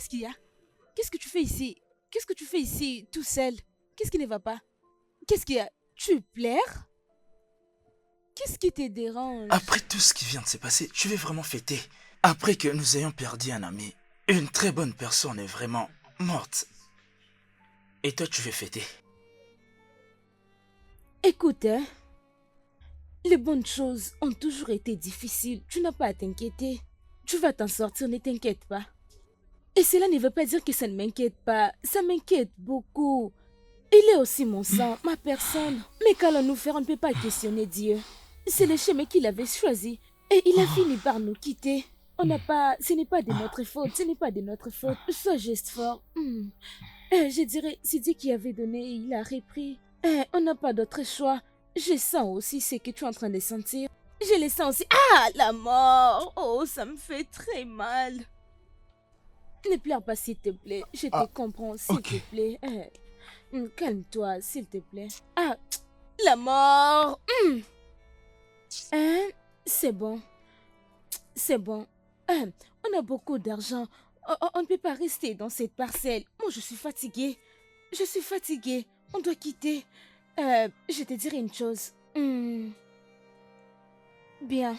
Qu'est-ce qu'il y a? Qu'est-ce que tu fais ici? Qu'est-ce que tu fais ici, tout seul? Qu'est-ce qui ne va pas? Qu'est-ce qu'il y a? Tu pleures? Qu'est-ce qui te dérange? Après tout ce qui vient de se passer, je vais vraiment fêter. Après que nous ayons perdu un ami, une très bonne personne est vraiment morte. Et toi, tu veux fêter. Écoute, hein, les bonnes choses ont toujours été difficiles. Tu n'as pas à t'inquiéter. Tu vas t'en sortir, ne t'inquiète pas. Et cela ne veut pas dire que ça ne m'inquiète pas. Ça m'inquiète beaucoup. Il est aussi mon sang, ma personne. Mais qu'allons-nous faire? On ne peut pas questionner Dieu. C'est le chemin qu'il avait choisi. Et il a fini par nous quitter. On n'a pas... Ce n'est pas de notre faute. Ce n'est pas de notre faute. Sois juste fort. Je dirais, c'est Dieu qui avait donné et il a repris. On n'a pas d'autre choix. Je sens aussi ce que tu es en train de sentir. Je le sens aussi. Ah, la mort! Oh, ça me fait très mal. Ne pleure pas, s'il te plaît. Je te Ah, comprends, s'il ok. te plaît. Calme-toi, s'il te plaît. Ah, la mort! Hein? C'est bon. C'est bon. On a beaucoup d'argent. On ne peut pas rester dans cette parcelle. Moi, je suis fatiguée. Je suis fatiguée. On doit quitter. Je te dirai une chose. Bien.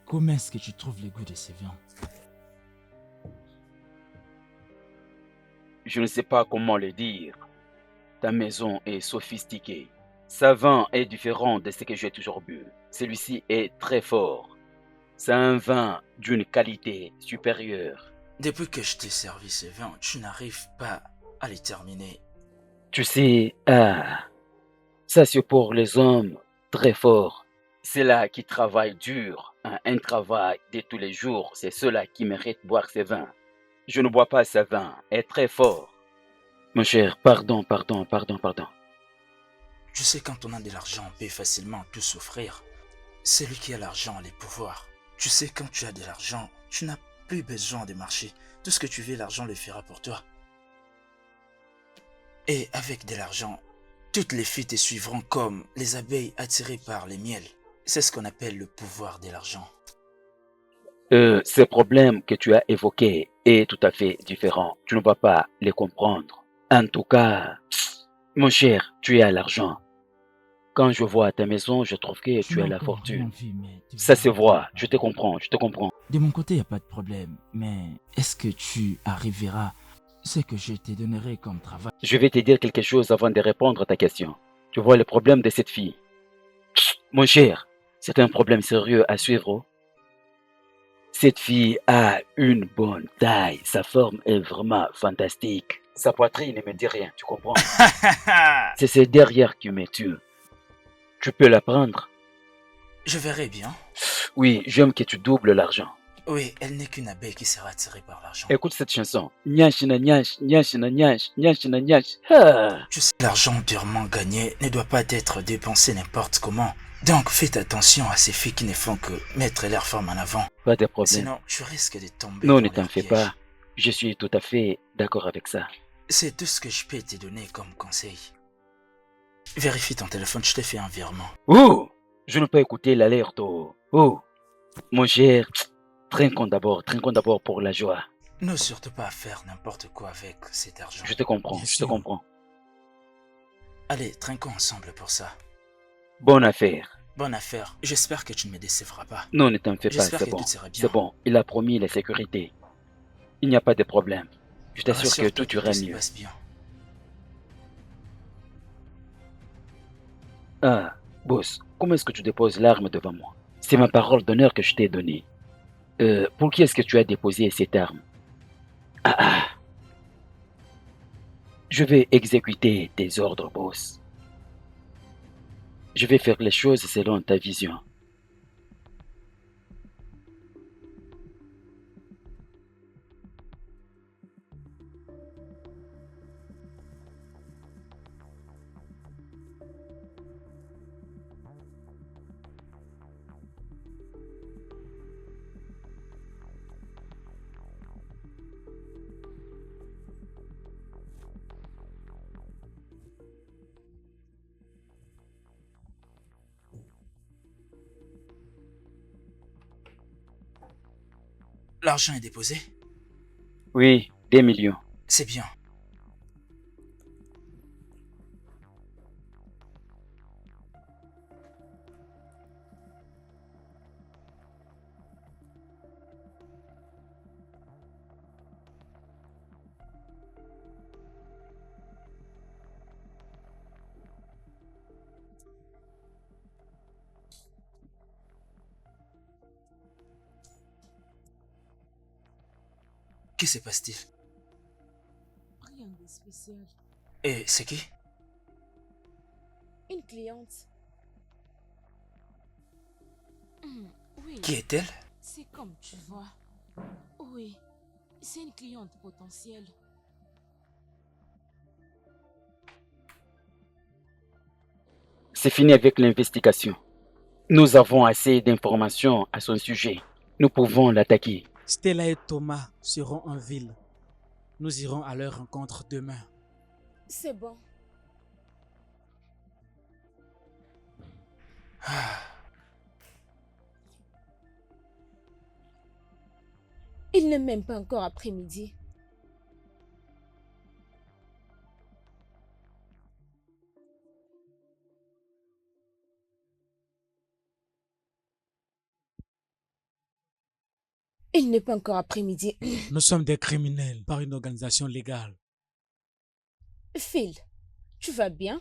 Comment est-ce que tu trouves le goût de ces viandes? Je ne sais pas comment le dire. Ta maison est sophistiquée. Sa vin est différent de ce que j'ai toujours bu. Celui-ci est très fort. C'est un vin d'une qualité supérieure. Depuis que je t'ai servi ces vins, tu n'arrives pas à les terminer. Tu sais, ça c'est pour les hommes très forts. C'est là qui travaillent dur, un travail de tous les jours. C'est ceux-là qui méritent de boire ces vins. Je ne bois pas ce vin, est très fort. Mon cher, pardon. Tu sais, quand on a de l'argent, on peut facilement tout s'offrir. Celui qui a l'argent a les pouvoirs. Tu sais, quand tu as de l'argent, tu n'as plus besoin de marcher. Tout ce que tu veux, l'argent le fera pour toi. Et avec de l'argent, toutes les filles te suivront comme les abeilles attirées par les miels. C'est ce qu'on appelle le pouvoir de l'argent. Ces problèmes que tu as évoqués est tout à fait différent. Tu ne vas pas les comprendre. En tout cas, mon cher, tu as l'argent. Quand je vois ta maison, je trouve que Tu tu n'as as la encore rien fortune. vu, mais tu Ça vas se voir de ma voit, part. je te comprends. De mon côté, il n'y a pas de problème, mais est-ce que tu arriveras ce que je te donnerai comme travail? Je vais te dire quelque chose avant de répondre à ta question. Tu vois le problème de cette fille. Mon cher, c'est un problème sérieux à suivre. Oh. Cette fille a une bonne taille. Sa forme est vraiment fantastique. Sa poitrine ne me dit rien, tu comprends? C'est ses derrière qui me tue. Tu peux la prendre? Je verrai bien. Oui, j'aime que tu doubles l'argent. Oui, elle n'est qu'une abeille qui sera attirée par l'argent. Écoute cette chanson. Nyashina nyash, nyashina nyash, nyashina nyash. Ah. Tu sais, l'argent durement gagné ne doit pas être dépensé n'importe comment. Donc faites attention à ces filles qui ne font que mettre leur forme en avant. Pas de problème. Sinon, tu risques de tomber Non, dans ne t'en leur fais piège. pas. Je suis tout à fait d'accord avec ça. C'est tout ce que je peux te donner comme conseil. Vérifie ton téléphone, je t'ai fait un virement. Oh, je ne peux écouter l'alerte. Oh, mon cher, trinquons d'abord pour la joie. Ne surtout pas faire n'importe quoi avec cet argent. Je te comprends, Bien je te sûr. comprends. Allez, trinquons ensemble pour ça. Bonne affaire. Bonne affaire. J'espère que tu ne me décevras pas. Non, ne t'en fais pas, J'espère c'est que bon. tout sera bien. C'est bon, il a promis la sécurité. Il n'y a pas de problème. Je t'assure que Rassure-toi tout ira se mieux. passe bien. Ah, boss, comment est-ce que tu déposes l'arme devant moi? C'est ma parole d'honneur que je t'ai donnée. Pour qui est-ce que tu as déposé cette arme? Ah, je vais exécuter tes ordres, boss. Je vais faire les choses selon ta vision. L'argent est déposé? Oui, des millions. C'est bien. Que se passe-t-il? Rien de spécial. Et c'est qui? Une cliente. Oui, Qui est-elle? c'est comme tu vois. Oui, c'est une cliente potentielle. C'est fini avec l'investigation. Nous avons assez d'informations à son sujet. Nous pouvons l'attaquer. Stella et Thomas seront en ville. Nous irons à leur rencontre demain. C'est bon. Il n'est même pas encore après-midi. Il n'est pas encore après-midi. Nous sommes des criminels par une organisation légale. Phil, tu vas bien?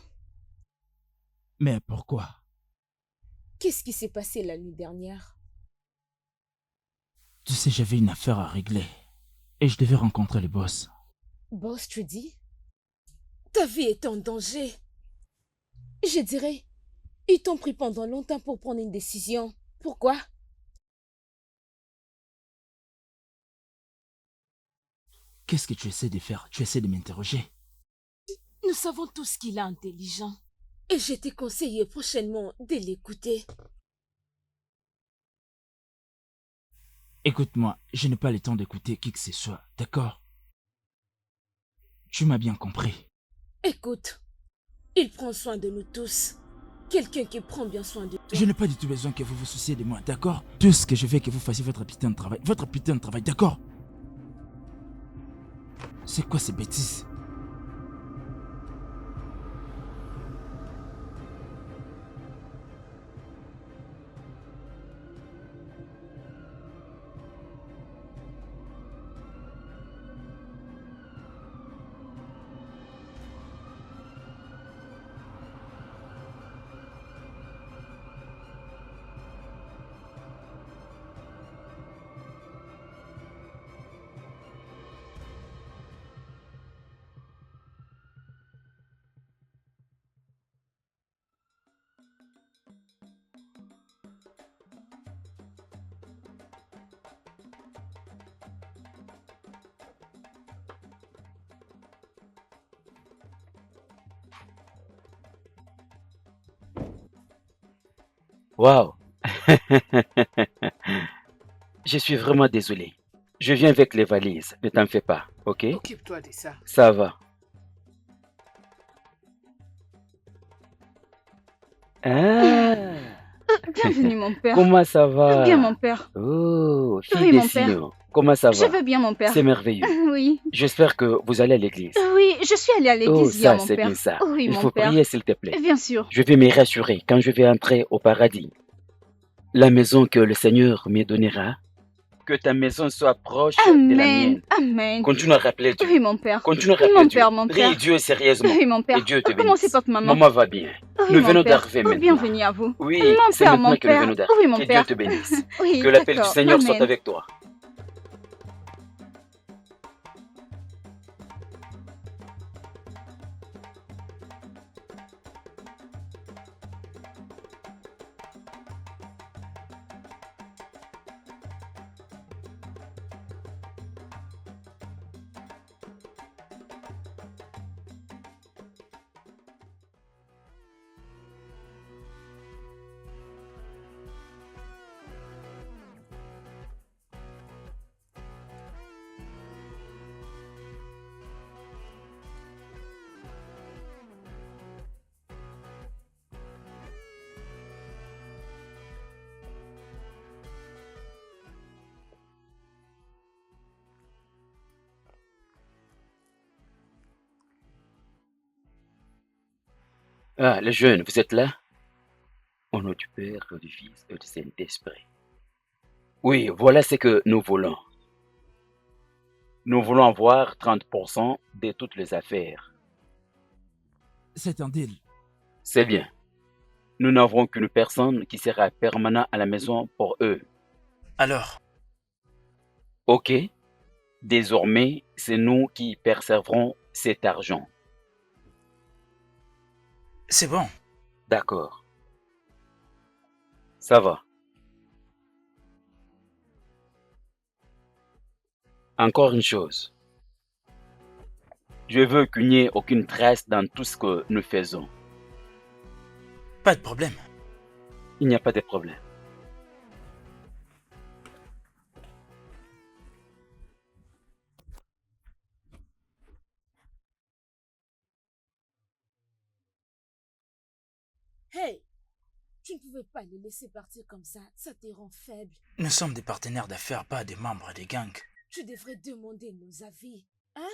Mais pourquoi? Qu'est-ce qui s'est passé la nuit dernière? Tu sais, j'avais une affaire à régler. Et je devais rencontrer le boss. Boss, tu dis? Ta vie est en danger. Je dirais, ils t'ont pris pendant longtemps pour prendre une décision. Pourquoi? Qu'est-ce que tu essaies de faire? Tu essaies de m'interroger? Nous savons tous qu'il est intelligent. Et je t'ai conseillé prochainement de l'écouter. Écoute-moi, je n'ai pas le temps d'écouter qui que ce soit, d'accord? Tu m'as bien compris. Écoute, il prend soin de nous tous. Quelqu'un qui prend bien soin de toi. Je n'ai pas du tout besoin que vous vous souciez de moi, d'accord? Tout ce que je veux que vous fassiez votre putain de travail. Votre putain de travail, d'accord? C'est quoi ces bêtises? Waouh! Je suis vraiment désolé. Je viens avec les valises. Ne t'en fais pas, ok? Occupe-toi de ça. Ça va. Ah! Bienvenue, mon père. Comment ça va? Bien, mon père. Oh, fille Oui, des mon père. Sion. Comment ça Je va? vais bien, mon père. C'est merveilleux. Oui. J'espère que vous allez à l'église. Oui, je suis allée à Oh, l'église hier, ça, mon c'est père. bien ça. Oui, Il mon faut père. prier, s'il te plaît. Bien sûr. Je vais me rassurer quand je vais entrer au paradis. La maison que le Seigneur me donnera. Que ta maison soit proche de la Amen. mienne. Amen. Continue à rappeler Dieu. Oui, mon père. Continue à rappeler Mon Dieu. père, mon Prie père. Dieu sérieusement. Oui, mon père. Et Dieu te Comment bénisse. c'est votre maman? Maman va bien. Oui, Nous mon venons père. d'arriver Oh, maintenant. bienvenue à vous. Oui, Mon c'est père, maintenant mon que nous père. venons d'arriver. Oui, mon Que père. Dieu te bénisse. Oui, Que la paix du d'accord. Seigneur soit Amen. avec toi. Ah, les jeunes, vous êtes là? Au nom du Père, du Fils et du Saint-Esprit. Oui, voilà ce que nous voulons. Nous voulons avoir 30% de toutes les affaires. C'est un deal. C'est bien. Nous n'avons qu'une personne qui sera permanent à la maison pour eux. Alors, OK? Désormais, c'est nous qui percevrons cet argent. c'est bon. D'accord. Ça va. Encore une chose. Je veux qu'il n'y ait aucune trace dans tout ce que nous faisons. Pas de problème. Il n'y a pas de problème. Hey, tu ne pouvais pas les laisser partir comme ça te rend faible. Nous sommes des partenaires d'affaires, pas des membres des gangs. Tu devrais demander nos avis, hein?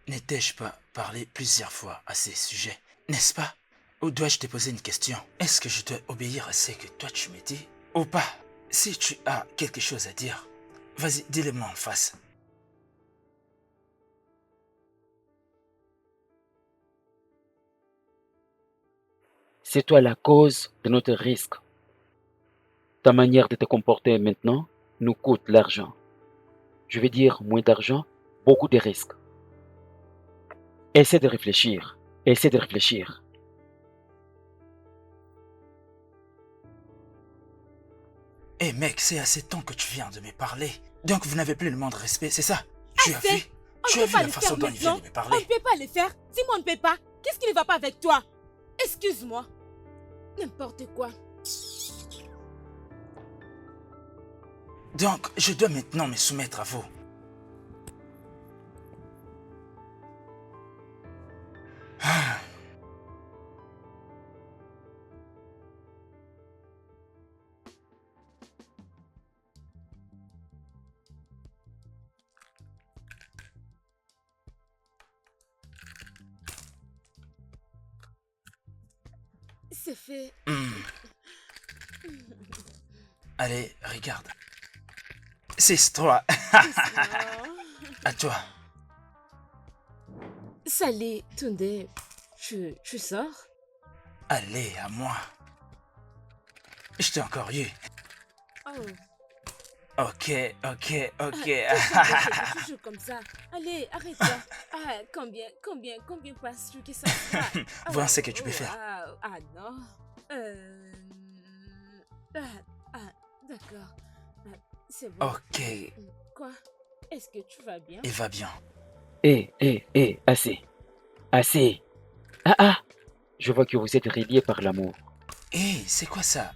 N'ai-je pas parlé plusieurs fois à ces sujets, n'est-ce pas? Ou dois-je te poser une question? Est-ce que je dois obéir à ce que toi tu me dis? Ou pas? Si tu as quelque chose à dire, vas-y, dis-le-moi en face. C'est toi la cause de notre risque. Ta manière de te comporter maintenant nous coûte l'argent. Je veux dire moins d'argent, beaucoup de risques. Essaie de réfléchir. Essaie de réfléchir. Eh mec, c'est assez de temps que tu viens de me parler. Donc vous n'avez plus le moindre respect, c'est ça? Tu as Assez. vu? On Tu ne as peut vu pas la le façon faire dont il vient maintenant. de me On parler? ne peut pas le faire. Dis-moi, on ne peut pas. Qu'est-ce qui ne va pas avec toi? Excuse-moi. N'importe quoi. Donc, je dois maintenant me soumettre à vous. Ah. C'est fait. Allez, regarde. 6-3. À toi. Salut, Tunde. Tu sors? Allez, à moi. Je t'ai encore eu. Oh. Ok. Tu joues comme ça. Allez, arrête-toi. Ah, combien penses-tu que ça sera? Vois ce que tu peux faire. Non. D'accord. C'est bon. Ok, Quoi? Est-ce que tu vas bien? il va bien. Assez. Assez. Ah, je vois que vous êtes reliés par l'amour. Hé, c'est quoi ça?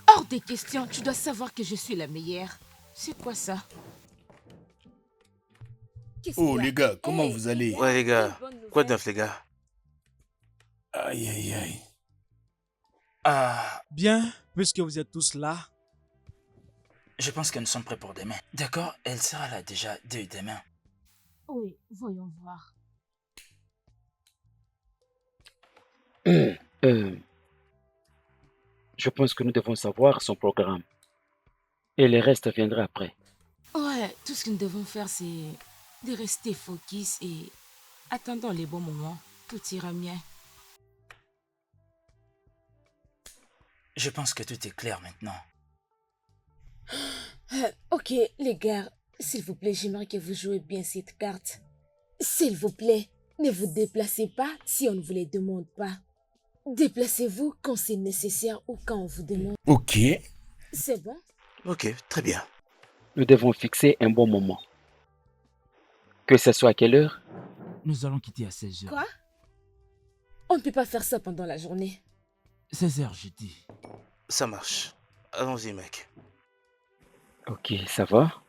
Hors des questions, tu dois savoir que je suis la meilleure. C'est quoi ça? Qu'est-ce Oh qu'il y a? les gars, comment Hey, vous allez? Ouais, les gars. quelle bonne Quoi de nouvelle. neuf, les gars? Aïe aïe aïe. Ah, Bien, puisque vous êtes tous là, je pense que nous sommes prêts pour demain. D'accord, elle sera là déjà dès demain. Oui, voyons voir. Je pense que nous devons savoir son programme. Et le reste viendra après. Ouais, tout ce que nous devons faire, c'est de rester focus et attendons les bons moments. Tout ira bien. Je pense que tout est clair maintenant. Ok, les gars, s'il vous plaît, j'aimerais que vous jouez bien cette carte. S'il vous plaît, ne vous déplacez pas si on ne vous les demande pas. Déplacez-vous quand c'est nécessaire ou quand on vous demande. Ok. C'est bon? Ok, très bien. Nous devons fixer un bon moment. Que ce soit à quelle heure? Nous allons quitter à 16h. Quoi? On ne peut pas faire ça pendant la journée. 16h, j'ai dit. Ça marche. Allons-y, mec. Ok, ça va?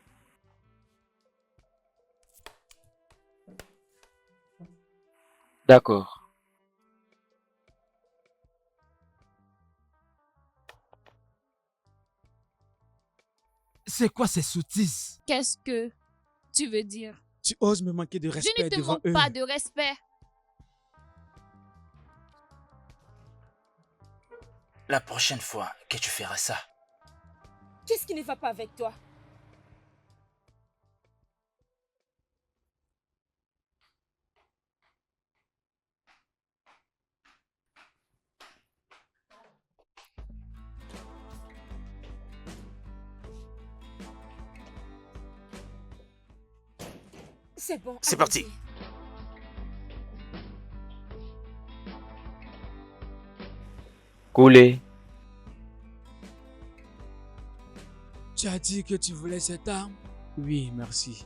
D'accord. C'est quoi ces sottises? Qu'est-ce que tu veux dire? tu oses me manquer de Je respect ne te devant manque eux. pas de respect. la prochaine fois que tu feras ça, Qu'est-ce qui ne va pas avec toi? C'est bon. C'est parti. allons-y. Coulez. Tu as dit que tu voulais cette arme? Oui, merci.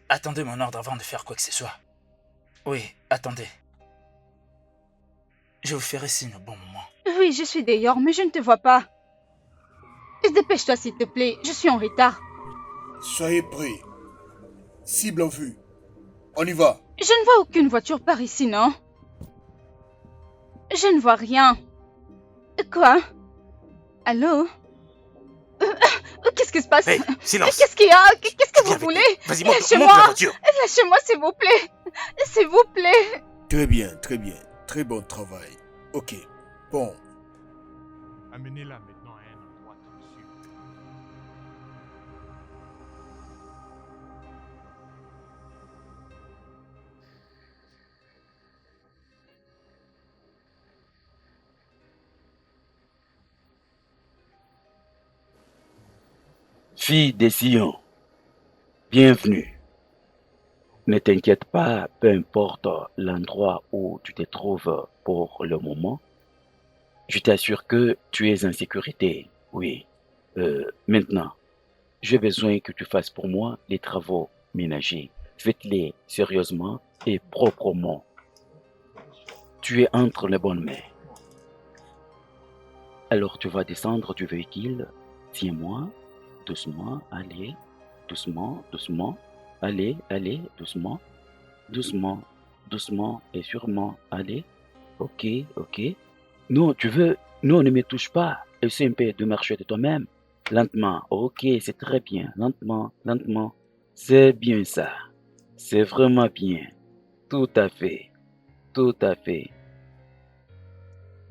Attendez mon ordre avant de faire quoi que ce soit. Oui, attendez. Je vous ferai signe au bon moment. Oui, je suis dehors, mais je ne te vois pas. Dépêche-toi, s'il te plaît. Je suis en retard. Soyez prêts. Cible en vue. On y va. Je ne vois aucune voiture par ici, non? Je ne vois rien. Quoi? Allô? Qu'est-ce qui se passe? Hey, silence. Qu'est-ce qu'il y a? Qu'est-ce que Viens vous avec voulez? moi. Vas-y, monte la Lâchez-moi! voiture. Lâchez-moi, s'il vous plaît! S'il vous plaît! Très bien, très bien. Très bon travail. Ok. Bon. Amenez-la maintenant à un endroit sûr. Fille des Sion, bienvenue. Ne t'inquiète pas, peu importe l'endroit où tu te trouves pour le moment. Je t'assure que tu es en sécurité. Oui. Maintenant, j'ai besoin que tu fasses pour moi les travaux ménagers. Faites-les sérieusement et proprement. Tu es entre les bonnes mains. Alors tu vas descendre du véhicule. Tiens-moi. Doucement, allez. Doucement, doucement. Allez, allez, doucement. Doucement, doucement et sûrement. Allez. Ok, ok. Non, tu veux. Non, ne me touche pas. Essaie un peu de marcher de toi-même. Lentement. Ok, c'est très bien. Lentement, lentement. C'est bien ça. C'est vraiment bien. Tout à fait. Tout à fait.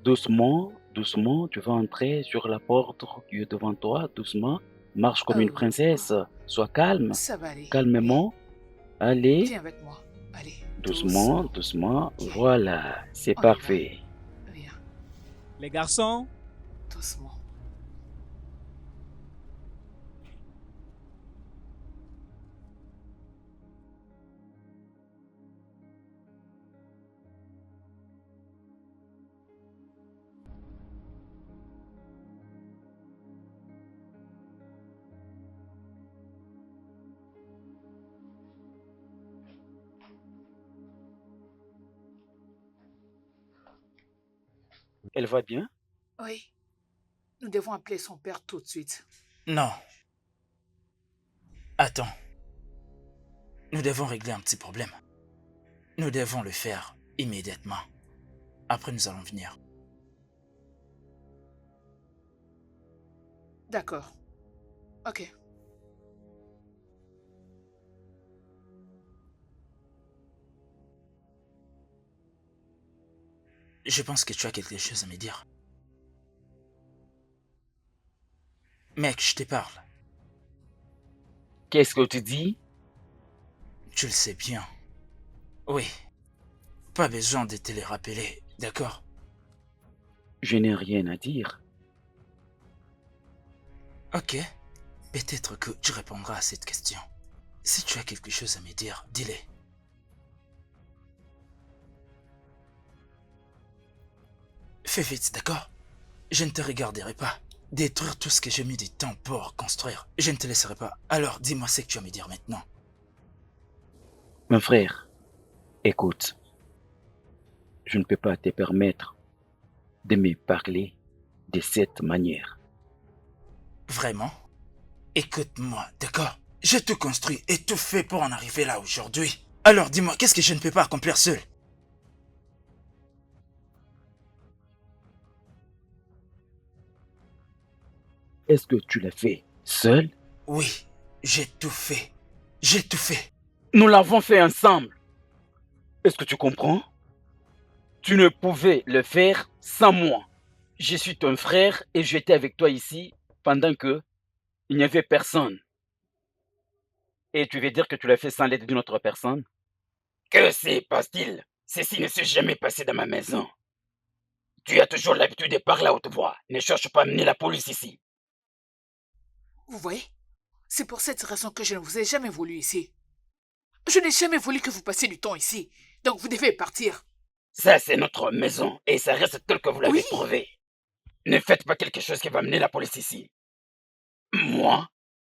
Doucement, doucement, tu vas entrer sur la porte qui est devant toi. Doucement. Marche comme une princesse. Sois calme. Ça va aller. Calmement. Allez. Viens avec moi. Allez. Doucement, doucement. Voilà, c'est On y parfait. Viens. Les garçons, Doucement. Elle va bien? Oui. Nous devons appeler son père tout de suite. Non. Attends. Nous devons régler un petit problème. Nous devons le faire immédiatement. Après, nous allons venir. D'accord. Ok. Je pense que tu as quelque chose à me dire. Mec, je te parle. Qu'est-ce que tu dis? tu le sais bien. Oui. Pas besoin de te les rappeler, d'accord? Je n'ai rien à dire. Ok. Peut-être que tu répondras à cette question. Si tu as quelque chose à me dire, dis-le. Fais vite, d'accord? Je ne te regarderai pas. Détruire tout ce que j'ai mis du temps pour construire. Je ne te laisserai pas. Alors, dis-moi ce que tu vas me dire maintenant. Mon frère, écoute. Je ne peux pas te permettre de me parler de cette manière. Vraiment? Écoute-moi, d'accord? J'ai tout construit et tout fait pour en arriver là aujourd'hui. Alors dis-moi, qu'est-ce que je ne peux pas accomplir seul? Est-ce que tu l'as fait seul? Oui, j'ai tout fait. J'ai tout fait. Nous l'avons fait ensemble. Est-ce que tu comprends? Tu ne pouvais le faire sans moi. Je suis ton frère et j'étais avec toi ici pendant que il n'y avait personne. Et tu veux dire que tu l'as fait sans l'aide d'une autre personne? Que se passe-t-il? Ceci ne s'est jamais passé dans ma maison. Tu as toujours l'habitude de parler à haute voix. Ne cherche pas à amener la police ici. Vous voyez? C'est pour cette raison que je ne vous ai jamais voulu ici. Je n'ai jamais voulu que vous passiez du temps ici. Donc vous devez partir. Ça, c'est notre maison et ça reste tel que vous l'avez Oui. trouvé. Ne faites pas quelque chose qui va amener la police ici. Moi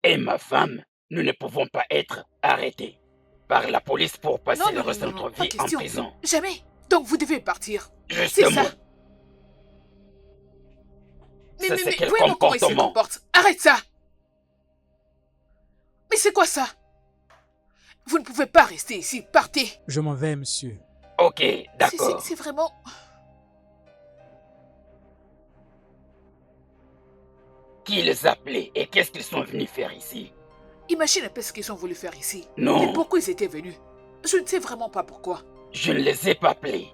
et ma femme, nous ne pouvons pas être arrêtés par la police pour passer le reste de notre pas vie en question. prison. Jamais. Donc vous devez partir. C'est Justement. ça. Mais Ça, c'est quel voyez-moi comment il se comportement? comporte. Arrête ça. Mais c'est quoi ça? Vous ne pouvez pas rester ici. Partez. Je m'en vais, monsieur. Ok, d'accord. C'est vraiment... Qui les appelait et qu'est-ce qu'ils sont venus faire ici? Imagine un peu ce qu'ils ont voulu faire ici. Non. Et pourquoi ils étaient venus. Je ne sais vraiment pas pourquoi. Je ne les ai pas appelés.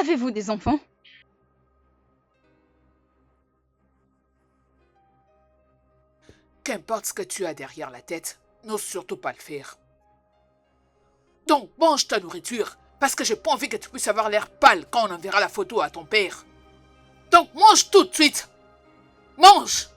Avez-vous des enfants? Qu'importe ce que tu as derrière la tête, n'ose surtout pas le faire. Donc, mange ta nourriture, parce que j'ai pas envie que tu puisses avoir l'air pâle quand on enverra la photo à ton père. Donc, mange tout de suite. Mange!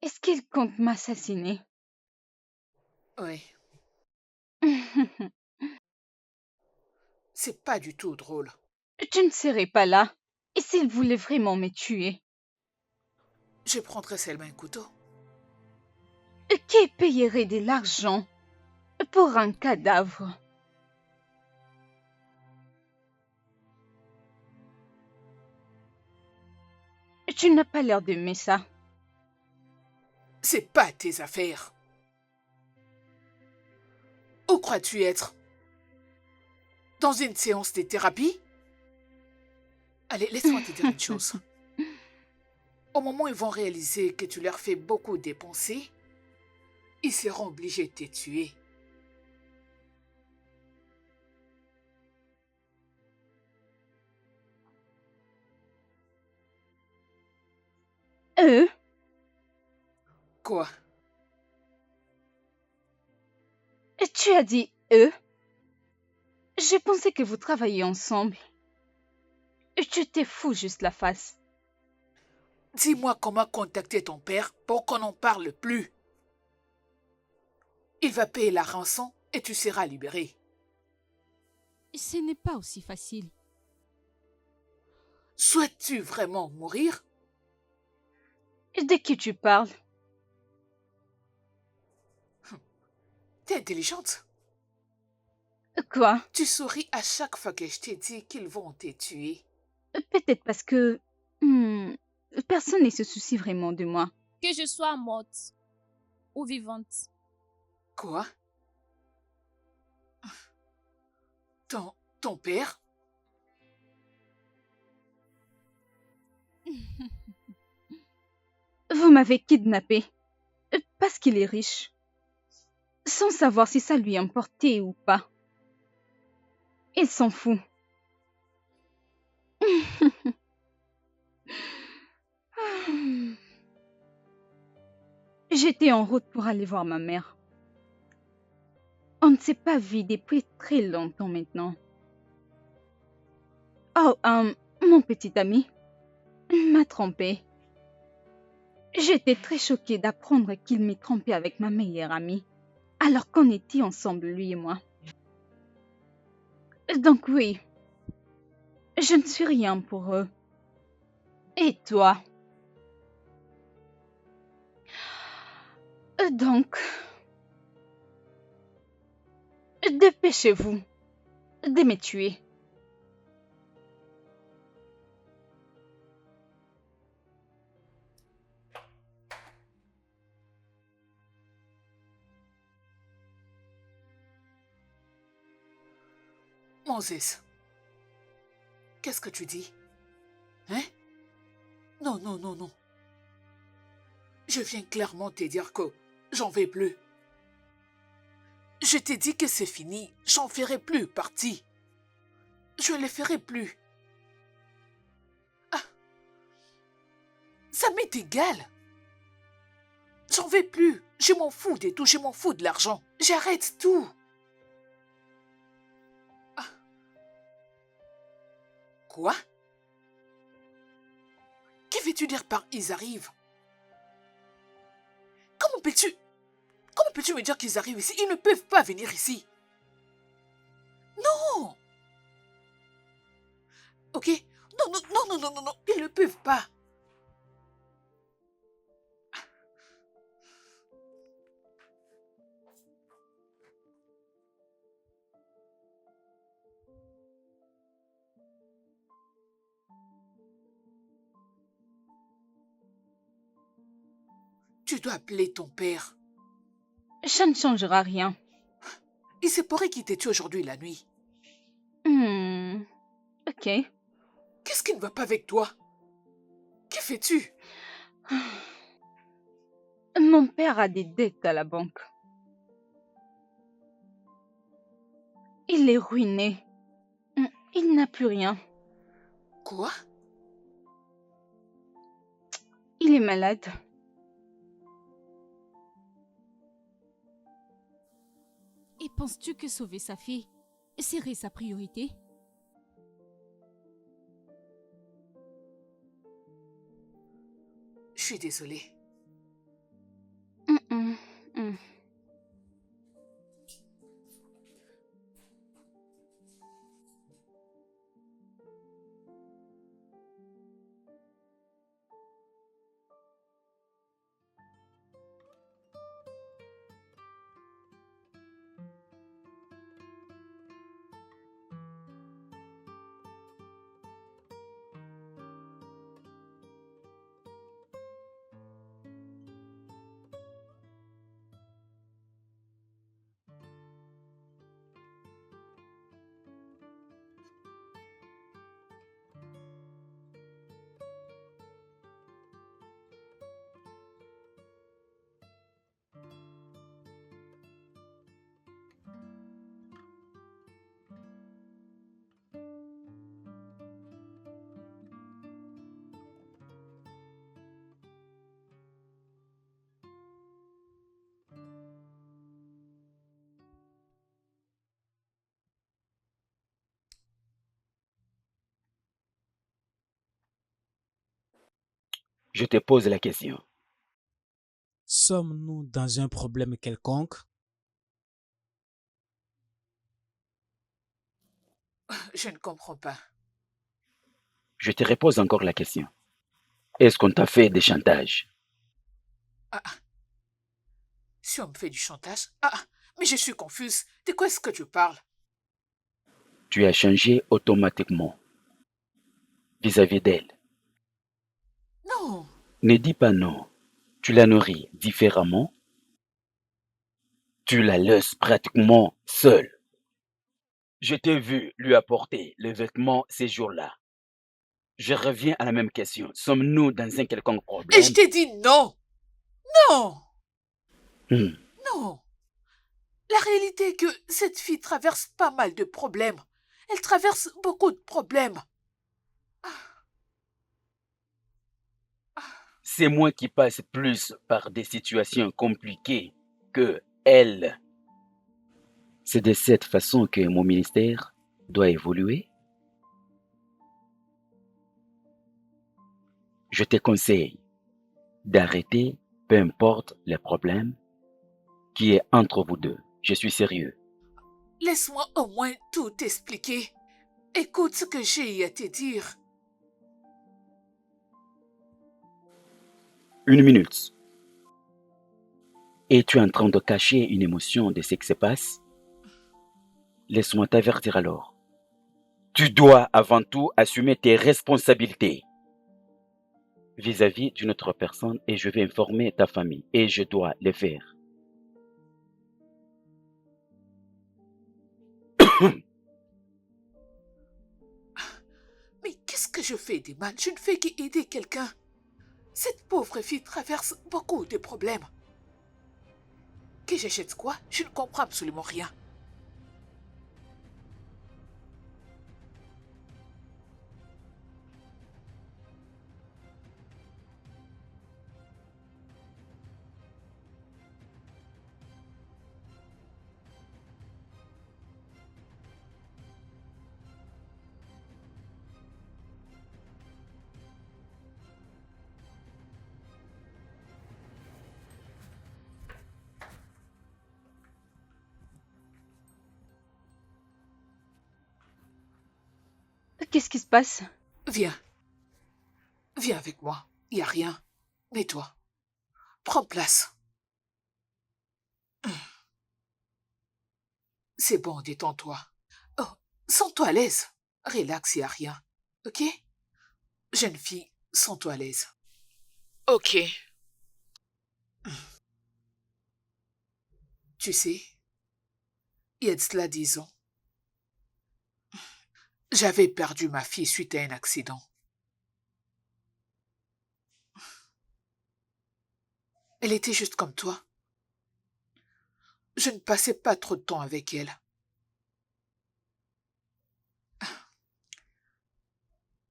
Est-ce qu'il compte m'assassiner? Oui, c'est pas du tout drôle. Je ne serai pas là. Et s'il voulait vraiment me tuer? Je prendrai seulement un couteau. Qui payerait de l'argent pour un cadavre? Tu n'as pas l'air d'aimer ça. C'est pas tes affaires. Où crois-tu être? Dans une séance de thérapie? Allez, laisse-moi te dire une chose. Au moment où ils vont réaliser que tu leur fais beaucoup dépenser, ils seront obligés de te tuer. Eux? Quoi? Tu as dit eux? Je pensais que vous travailliez ensemble. Tu t'es fou juste la face. Dis-moi comment contacter ton père pour qu'on n'en parle plus. Il va payer la rançon et tu seras libéré. Ce n'est pas aussi facile. Souhaites-tu vraiment mourir? De qui tu parles? T'es intelligente. Quoi? Tu souris à chaque fois que je t'ai dit qu'ils vont te tuer. Peut-être parce que personne ne se soucie vraiment de moi. Que je sois morte ou vivante. Quoi? Ton père? Vous m'avez kidnappé parce qu'il est riche, sans savoir si ça lui importait ou pas. Il s'en fout. J'étais en route pour aller voir ma mère. On ne s'est pas vu depuis très longtemps maintenant. Oh, mon petit ami m'a trompée. J'étais très choquée d'apprendre qu'il m'ait trompée avec ma meilleure amie, alors qu'on était ensemble, lui et moi. Donc oui, je ne suis rien pour eux. Et toi? Donc, dépêchez-vous de me tuer. Moses, qu'est-ce que tu dis? Hein? Non, non, non, non. Je viens clairement te dire que j'en vais plus. Je t'ai dit que c'est fini, j'en ferai plus partie. Je ne les ferai plus. Ah, ça m'est égal. J'en vais plus. Je m'en fous de tout, je m'en fous de l'argent. J'arrête tout. Ah. Quoi? Que veux-tu dire par ils arrivent? Comment peux-tu me dire qu'ils arrivent ici? Ils ne peuvent pas venir ici. Non. Ok? Non, non, non, non, non, non, non. Ils ne peuvent pas. Tu dois appeler ton père. Ça ne changera rien. Il se pourrait qu'il t'ait tué aujourd'hui la nuit. Ok. Qu'est-ce qui ne va pas avec toi? Que fais-tu? Mon père a des dettes à la banque. Il est ruiné. Il n'a plus rien. Quoi? Il est malade. Et penses-tu que sauver sa fille serait sa priorité? Je suis désolée. Je te pose la question. Sommes-nous dans un problème quelconque? Je ne comprends pas. Je te repose encore la question. Est-ce qu'on t'a fait des chantages? Ah, si on me fait du chantage? Mais je suis confuse. De quoi est-ce que tu parles? Tu as changé automatiquement vis-à-vis d'elle. Non. Ne dis pas non. Tu la nourris différemment. Tu la laisses pratiquement seule. Je t'ai vu lui apporter les vêtements ces jours-là. Je reviens à la même question. Sommes-nous dans un quelconque Et problème? je t'ai dit non. Non. Non. La réalité est que cette fille traverse pas mal de problèmes. Elle traverse beaucoup de problèmes. C'est moi qui passe plus par des situations compliquées que elle. C'est de cette façon que mon ministère doit évoluer. Je te conseille d'arrêter, peu importe les problèmes qui est entre vous deux. Je suis sérieux. Laisse-moi au moins tout expliquer. Écoute ce que j'ai à te dire. 1 minute. Es-tu en train de cacher une émotion de ce qui se passe? Laisse-moi t'avertir alors. Tu dois avant tout assumer tes responsabilités vis-à-vis d'une autre personne et je vais informer ta famille et je dois le faire. Mais qu'est-ce que je fais de mal? Je ne fais qu'aider quelqu'un. Cette pauvre fille traverse beaucoup de problèmes. Que j'achète quoi? Je ne comprends absolument rien. Qu'est-ce qui se passe? Viens. Viens avec moi. Il n'y a rien. Mets-toi. Prends place. C'est bon, détends-toi. Oh, sens-toi à l'aise. Relax, il n'y a rien. Ok? Jeune fille, sens-toi à l'aise. Ok. Tu sais, il y a de cela 10 ans, j'avais perdu ma fille suite à un accident. Elle était juste comme toi. Je ne passais pas trop de temps avec elle.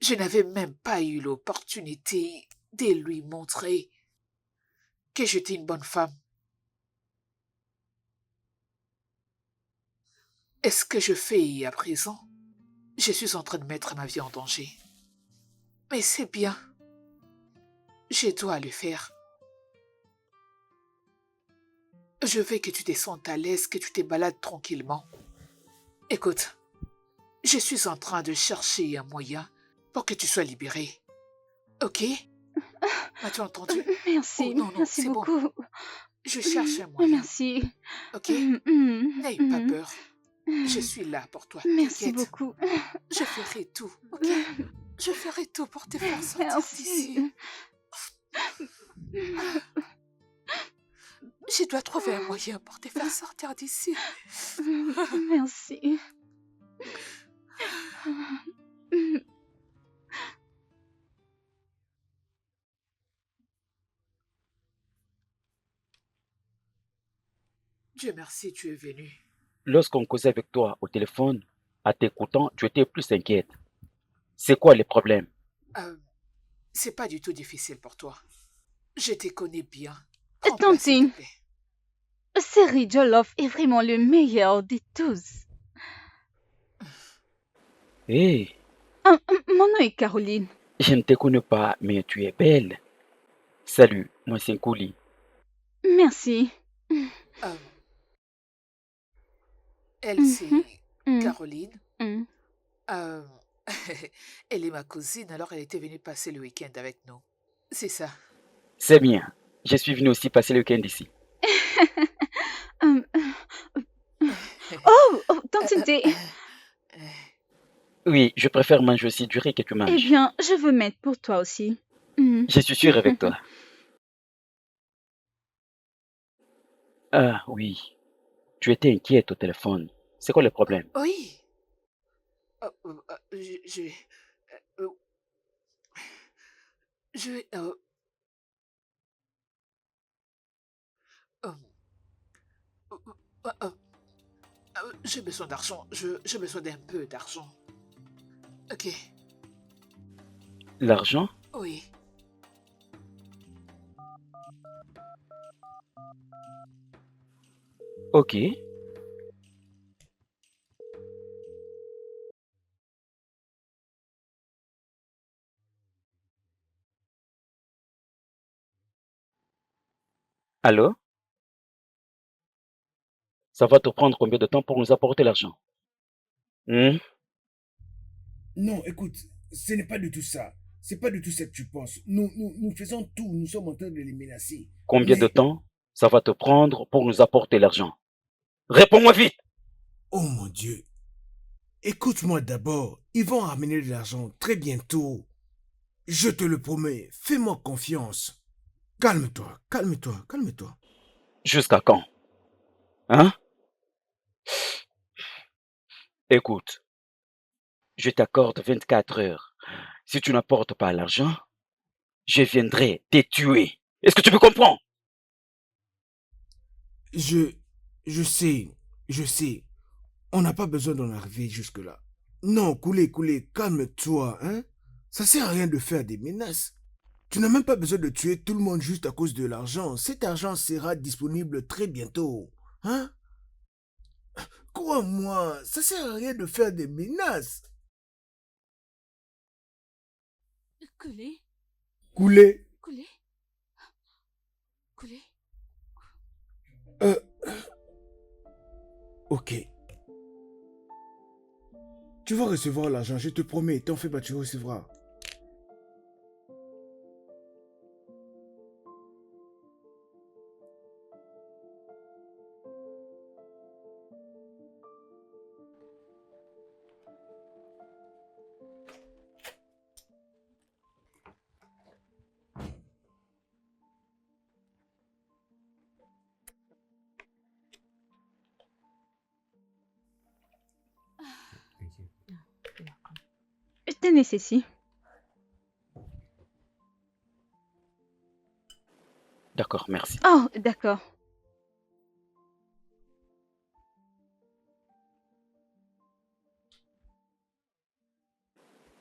Je n'avais même pas eu l'opportunité de lui montrer que j'étais une bonne femme. Et ce que je fais à présent, je suis en train de mettre ma vie en danger. Mais c'est bien. Je dois le faire. Je veux que tu te sentes à l'aise, que tu te balades tranquillement. Écoute, je suis en train de chercher un moyen pour que tu sois libérée. Ok? M'as-tu entendu? Merci, Oh, non, merci c'est beaucoup. bon. Je cherche un moyen. Merci. Ok? N'aie pas peur. Je suis là pour toi. Merci T'inquiète. beaucoup. Je ferai tout, ok? Je ferai tout pour te faire sortir Merci. d'ici. Je dois trouver un moyen pour te faire sortir d'ici. Merci. Dieu merci, tu es venu. Lorsqu'on causait avec toi au téléphone, à t'écoutant, tu étais plus inquiète. C'est quoi les problèmes? C'est pas du tout difficile pour toi. Je te connais bien. Prends place, s'il Tantine, te plaît. Seri Jollof est vraiment le meilleur de tous. Hé, Mon nom est Caroline. je ne te connais pas, mais tu es belle. Salut, moi c'est Nkouli. Merci. Euh, elle, c'est Mm, Caroline. mm. Euh, elle est ma cousine, alors elle était venue passer le week-end avec nous. C'est ça. C'est bien. Je suis venu aussi passer le week-end ici. Euh, oh, Tante Té. Oui, je préfère manger aussi du riz que tu Eh manges. bien, je veux mettre pour toi aussi. Mm. Je suis sûr avec toi. Ah oui, tu étais inquiète au téléphone. C'est quoi le problème? Oui. Je vais... euh, je vais... euh, euh, euh, euh, j'ai besoin d'argent. J'ai besoin d'un peu d'argent. Ok. L'argent? Oui. Ok. Allô? Ça va te prendre combien de temps pour nous apporter l'argent? Hmm? Non, écoute, ce n'est pas du tout ça. C'est pas du tout ça que tu penses. Nous faisons tout, nous sommes en train de les menacer. Combien de Mais, temps ça va te prendre pour nous apporter l'argent? Réponds-moi vite! oh mon Dieu, écoute-moi d'abord. Ils vont ramener de l'argent très bientôt. Je te le promets, fais-moi confiance. Calme-toi, calme-toi, calme-toi. Jusqu'à quand? Hein? Écoute, je t'accorde 24 heures. Si tu n'apportes pas l'argent, je viendrai te tuer. Est-ce que tu me comprends? Je, je sais. On n'a pas besoin d'en arriver jusque-là. Non, Koulé, calme-toi, hein. Ça sert à rien de faire des menaces. Tu n'as même pas besoin de tuer tout le monde juste à cause de l'argent. Cet argent sera disponible très bientôt. Hein? Crois-moi, ça sert à rien de faire des menaces. Coulé, Koulé, coulé, coulé. euh, ok. Tu vas recevoir l'argent, je te promets. T'en fais pas, tu recevras. Tenez ceci. D'accord, merci. Oh, d'accord.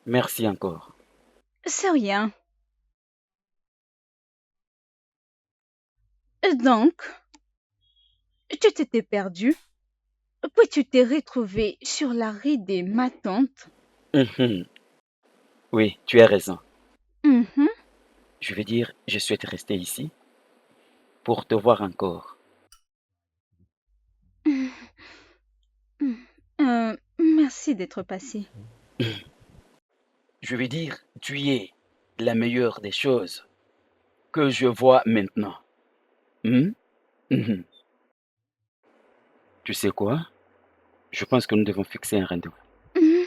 Merci encore. C'est rien. Donc, tu t'étais perdu, puis tu t'es retrouvé sur la rue de ma tante. Mhm. Oui, tu as raison. Mhm. Je veux dire, je souhaite rester ici pour te voir encore. Merci d'être passé. Je veux dire, tu es la meilleure des choses que je vois maintenant. Hmm? Mhm. Tu sais quoi? Je pense que nous devons fixer un rendez-vous. Mhm.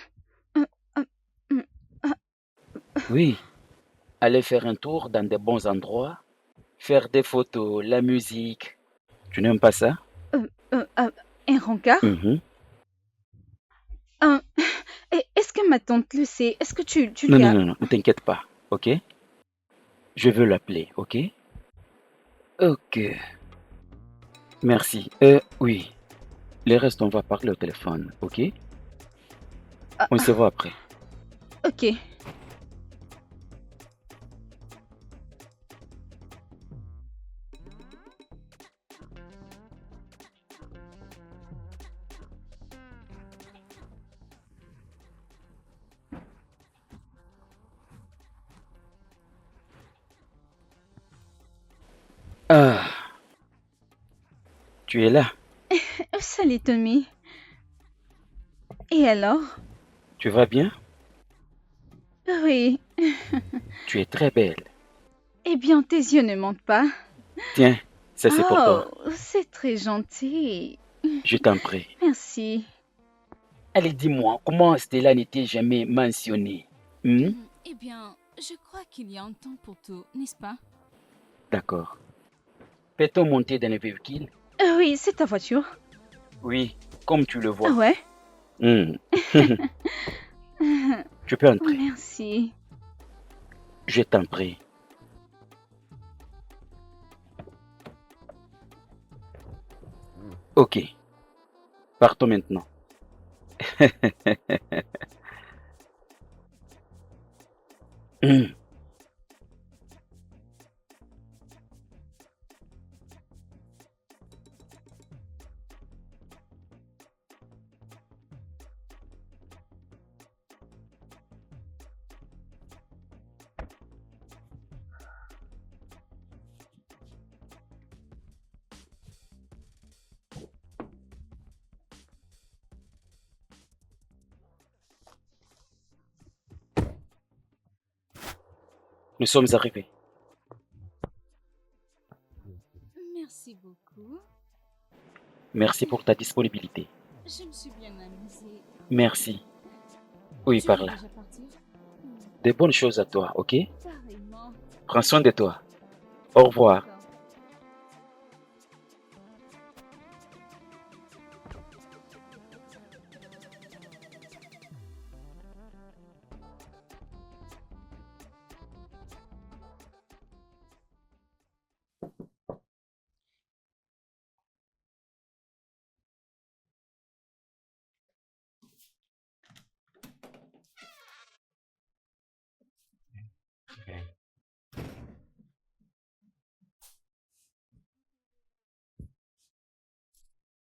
Euh, euh, mm, ah, Oui, aller faire un tour dans des bons endroits, faire des photos, la musique. Tu n'aimes pas ça? euh, un rencard? Mhm. Euh, Est-ce que ma tante le sait? Est-ce que tu Non, lui non, as... non, non, ne t'inquiète pas, ok? Je veux l'appeler, ok? Ok, merci. Oui, le reste, on va parler au téléphone, ok? Ah, On se voit après. ok. Tu es là. Salut Tommy. Et alors? Tu vas bien? Oui. Tu es très belle. Eh bien, tes yeux ne mentent pas. Tiens, ça c'est pour toi. Oh, c'est très gentil. Je t'en prie. Merci. Allez, dis-moi, comment Stella n'était jamais mentionnée? Eh bien, je crois qu'il y a un temps pour tout, n'est-ce pas? D'accord. Peut-on monter dans le véhicule? Oui, c'est ta voiture. Oui, comme tu le vois. Ah ouais? Tu peux entrer. Merci. Je t'en prie. Ok. Partons maintenant. Nous sommes arrivés. Merci beaucoup. Merci pour ta disponibilité. Je me suis bien amusée. Merci. Oui, Tu par veux là. déjà partir? Des bonnes choses à toi, ok? Carrément. Prends soin de toi. Au revoir. D'accord.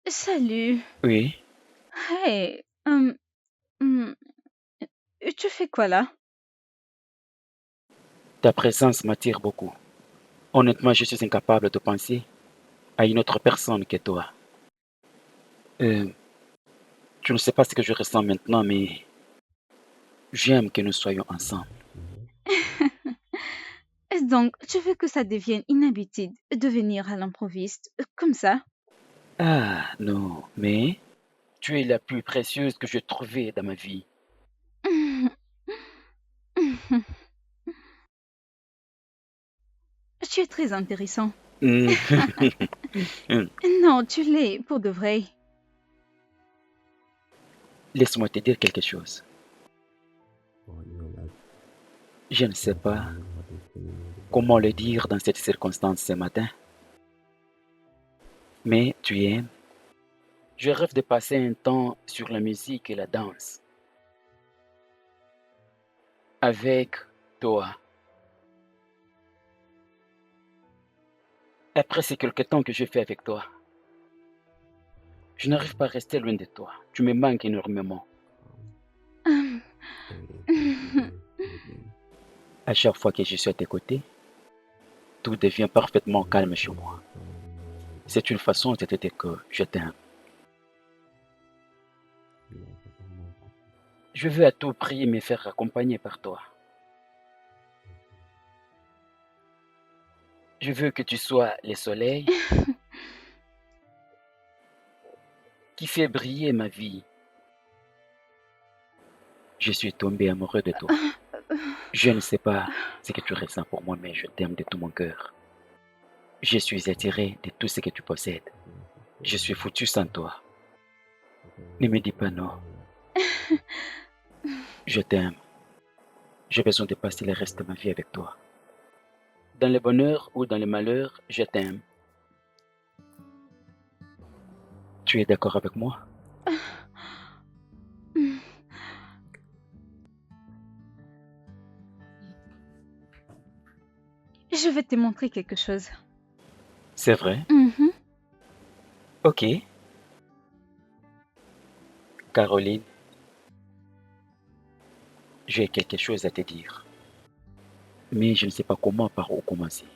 Salut. Oui, Hey, tu fais quoi là? ta présence m'attire beaucoup. Honnêtement, je suis incapable de penser à une autre personne que toi. Tu ne sais pas ce que je ressens maintenant, mais j'aime que nous soyons ensemble. Donc, tu veux que ça devienne une habitude de venir à l'improviste, comme ça? Ah, non, mais tu es la plus précieuse que j'ai trouvée dans ma vie. Tu es très intéressant. Hmm. Non, tu l'es, pour de vrai. Laisse-moi te dire quelque chose. Je ne sais pas comment le dire dans cette circonstance ce matin, mais tu aimes. Je rêve de passer un temps sur la musique et la danse avec toi. Après ces quelques temps que j'ai fait avec toi, je n'arrive pas à rester loin de toi. Tu me manques énormément. À chaque fois que je suis à tes côtés, tout devient parfaitement calme chez moi. C'est une façon de te dire que je t'aime. Je veux à tout prix me faire accompagner par toi. Je veux que tu sois le soleil qui fait briller ma vie. Je suis tombé amoureux de toi. Je ne sais pas ce que tu ressens pour moi, mais je t'aime de tout mon cœur. Je suis attiré de tout ce que tu possèdes. Je suis foutu sans toi. Ne me dis pas non. Je t'aime. J'ai besoin de passer le reste de ma vie avec toi. Dans le bonheur ou dans le malheur, je t'aime. Tu es d'accord avec moi? Je vais te montrer quelque chose. C'est vrai? Mhm. Ok. Caroline, j'ai quelque chose à te dire. Mais je ne sais pas par où commencer.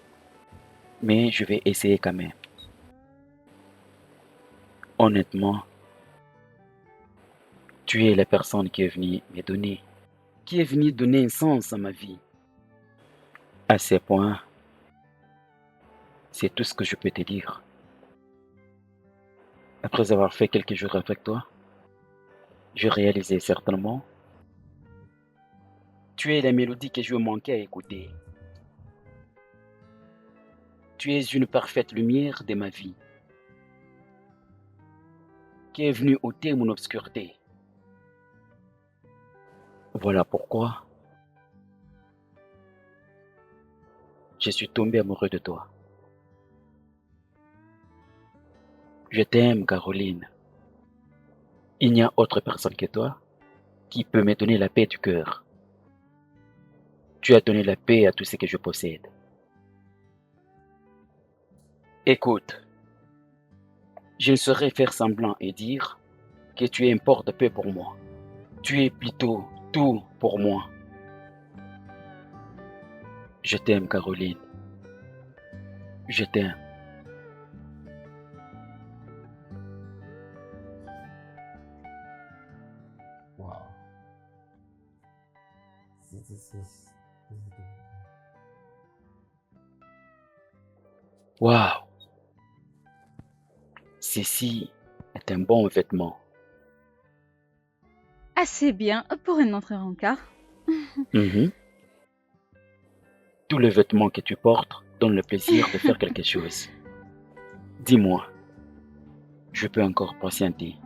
Mais je vais essayer quand même. Honnêtement, tu es la personne qui est venue me donner, qui est venue donner un sens à ma vie. À ce point, c'est tout ce que je peux te dire. Après avoir fait quelques jours avec toi, j'ai réalisé certainement, tu es la mélodie que je manquais à écouter. Tu es une parfaite lumière de ma vie, qui est venue ôter mon obscurité. Voilà pourquoi je suis tombé amoureux de toi. Je t'aime, Caroline. Il n'y a autre personne que toi qui peut me donner la paix du cœur. Tu as donné la paix à tout ce que je possède. Écoute, je ne saurais faire semblant et dire que tu importes peu pour moi. Tu es plutôt tout pour moi. Je t'aime, Caroline. Je t'aime. Waouh! Ceci est un bon vêtement. Assez bien pour un autre rencard. Mhm. Tous les vêtements que tu portes donnent le plaisir de faire quelque chose. Dis-moi, je peux encore patienter.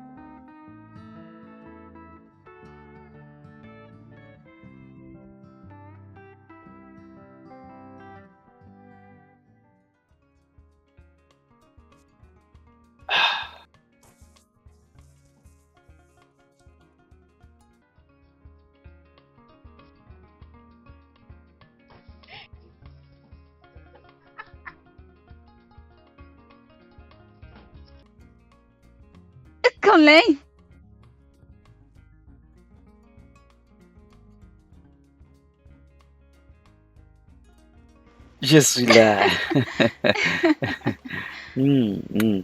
Conley! Je suis là. Mm, mm.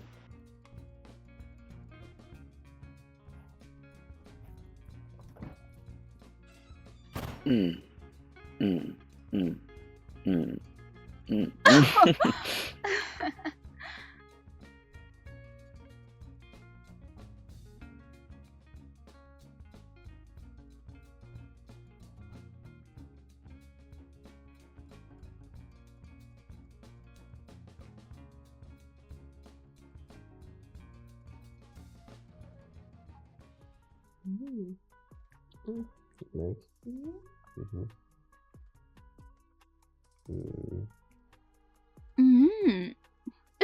Mm, mm, mm, mm, mm.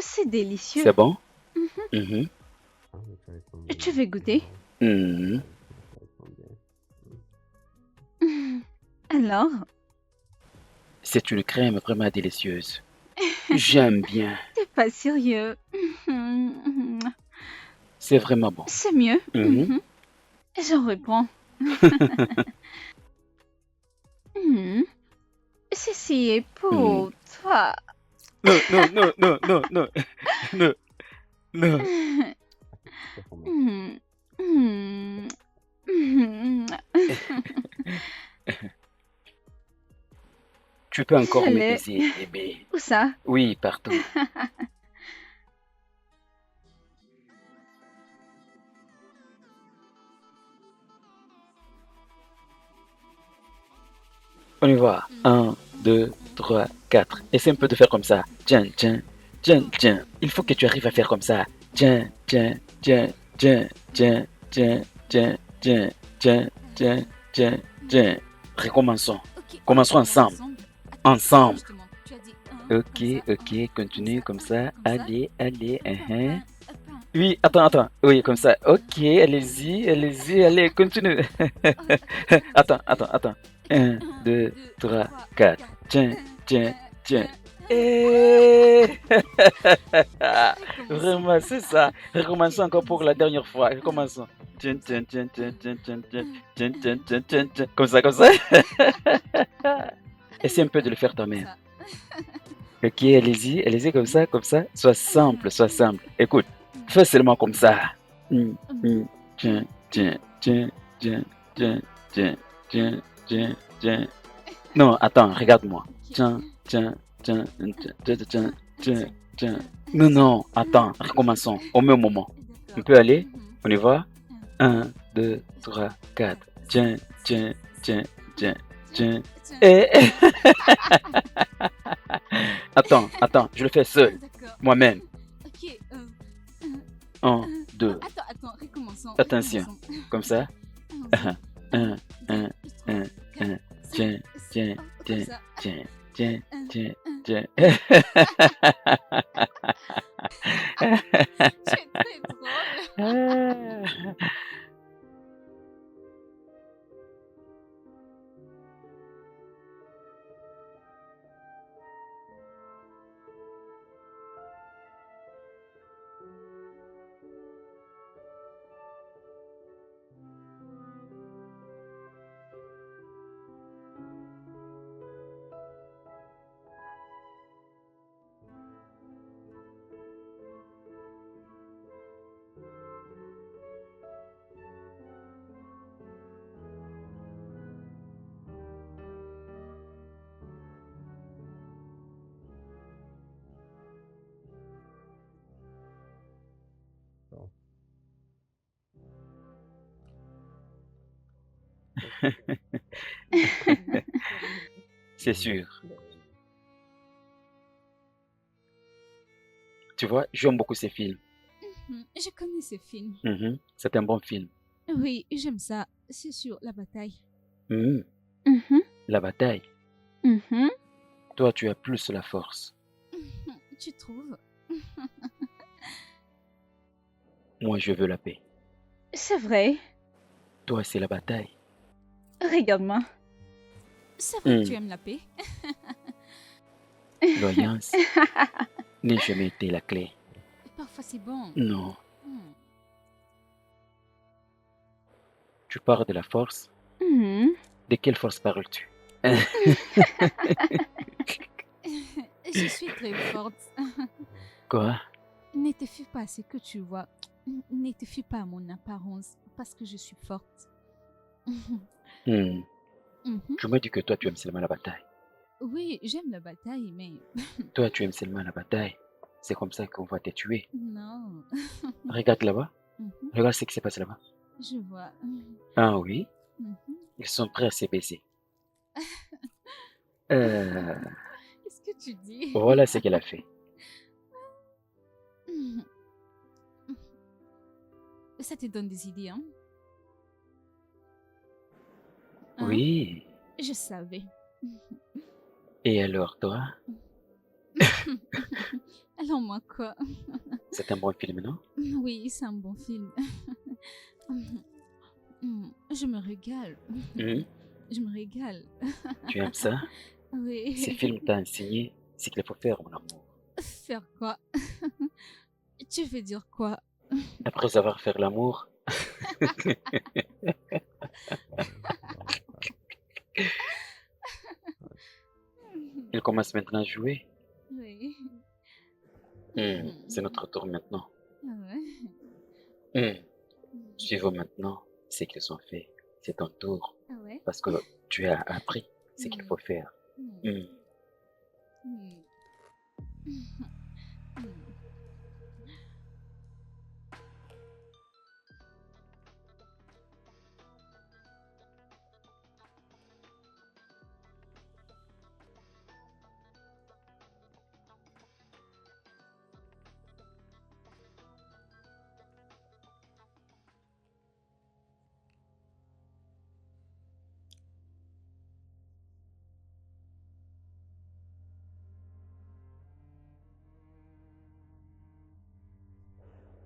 C'est délicieux. C'est bon? Mhm. Mhm. Tu veux goûter? Mhm. Alors? C'est une crème vraiment délicieuse. J'aime bien. T'es pas sérieux. C'est vraiment bon. C'est mieux. Mhm. J'en reprends. Ceci est pour toi. Non, non, non, non, non, non, non, non. Tu peux encore me Allez. baiser, bébé. Où ça? Oui, partout. On y va. 1, 2, 3, 4. Essaie un peu de faire comme ça. Tiens, tiens, tiens, tiens. Il faut que tu arrives à faire comme ça. Tiens, tiens, tiens, tiens, tiens, tiens, tiens, tiens, tiens, tiens, tiens, tiens. Recommençons. Commençons ensemble. Ensemble. Ok, ok, continue comme ça. Allez, allez. Oui, attends. Oui, comme ça. Ok, allez-y, allez, continue. Attends. 1, 2, 3, 4. Tiens. Vraiment, c'est ça. Recommençons encore pour la dernière fois. Recommençons. Tiens. Comme ça. Essaie un peu de le faire toi-même. Ok, allez-y, comme ça. Sois simple. Écoute, Fais seulement comme ça. Tiens, tiens, tiens, tiens, tiens, tiens, tiens, tiens, tiens. Non, attends, regarde-moi. Tiens, tiens, tiens, tiens, tiens, tiens, tiens, tiens. Non, non, attends, recommençons au même moment. On peut aller? On y va? 1, 2, 3, 4. Tiens, tiens, tiens, tiens, tiens. Eh, attends, je le fais seul, moi-même. Ok. 1, 2. Attends, recommençons. Attention, comme ça. 1, 1, 1, 1. Tiens, tiens, tiens, tiens, tiens, tiens, tiens. Tu es très drôle. C'est sûr. Tu vois, j'aime beaucoup ces films. Je connais ce film. C'est un bon film. Oui, j'aime ça. C'est sur la bataille. La bataille. Toi, tu as plus la force. Tu trouves? Moi, je veux la paix. C'est vrai. Toi, c'est la bataille. Regarde-moi. C'est vrai que tu aimes la paix. L'alliance n'a jamais été la clé. Parfois, c'est bon. Non. Tu parles de la force? De quelle force parles-tu? Je suis très forte. Quoi? Ne te fie pas à ce que tu vois. Ne te fie pas à mon apparence parce que je suis forte. Tu m'as dit que toi, tu aimes seulement la bataille. Oui, j'aime la bataille, mais... Toi, tu aimes seulement la bataille. C'est comme ça qu'on va te tuer. Non. Regarde là-bas. Regarde ce qui se passe là-bas. Je vois. Ah oui? Ils sont prêts à se baiser. Qu'est-ce que tu dis? Voilà ce qu'elle a fait. Ça te donne des idées, hein? Oui. Je savais. Et alors, toi? Alors moi, quoi? C'est un bon film, non? Oui, c'est un bon film. Je me régale. Je me régale. Tu aimes ça? Oui. Ce film t'a enseigné ce qu'il faut faire, mon amour. Faire quoi? Tu veux dire quoi? Après avoir fait l'amour. Il commence maintenant à jouer. Oui. C'est notre tour maintenant. Ah ouais? Suivons maintenant ce qu'ils ont fait. C'est ton tour. Ah ouais? Parce que tu as appris ce qu'il faut faire.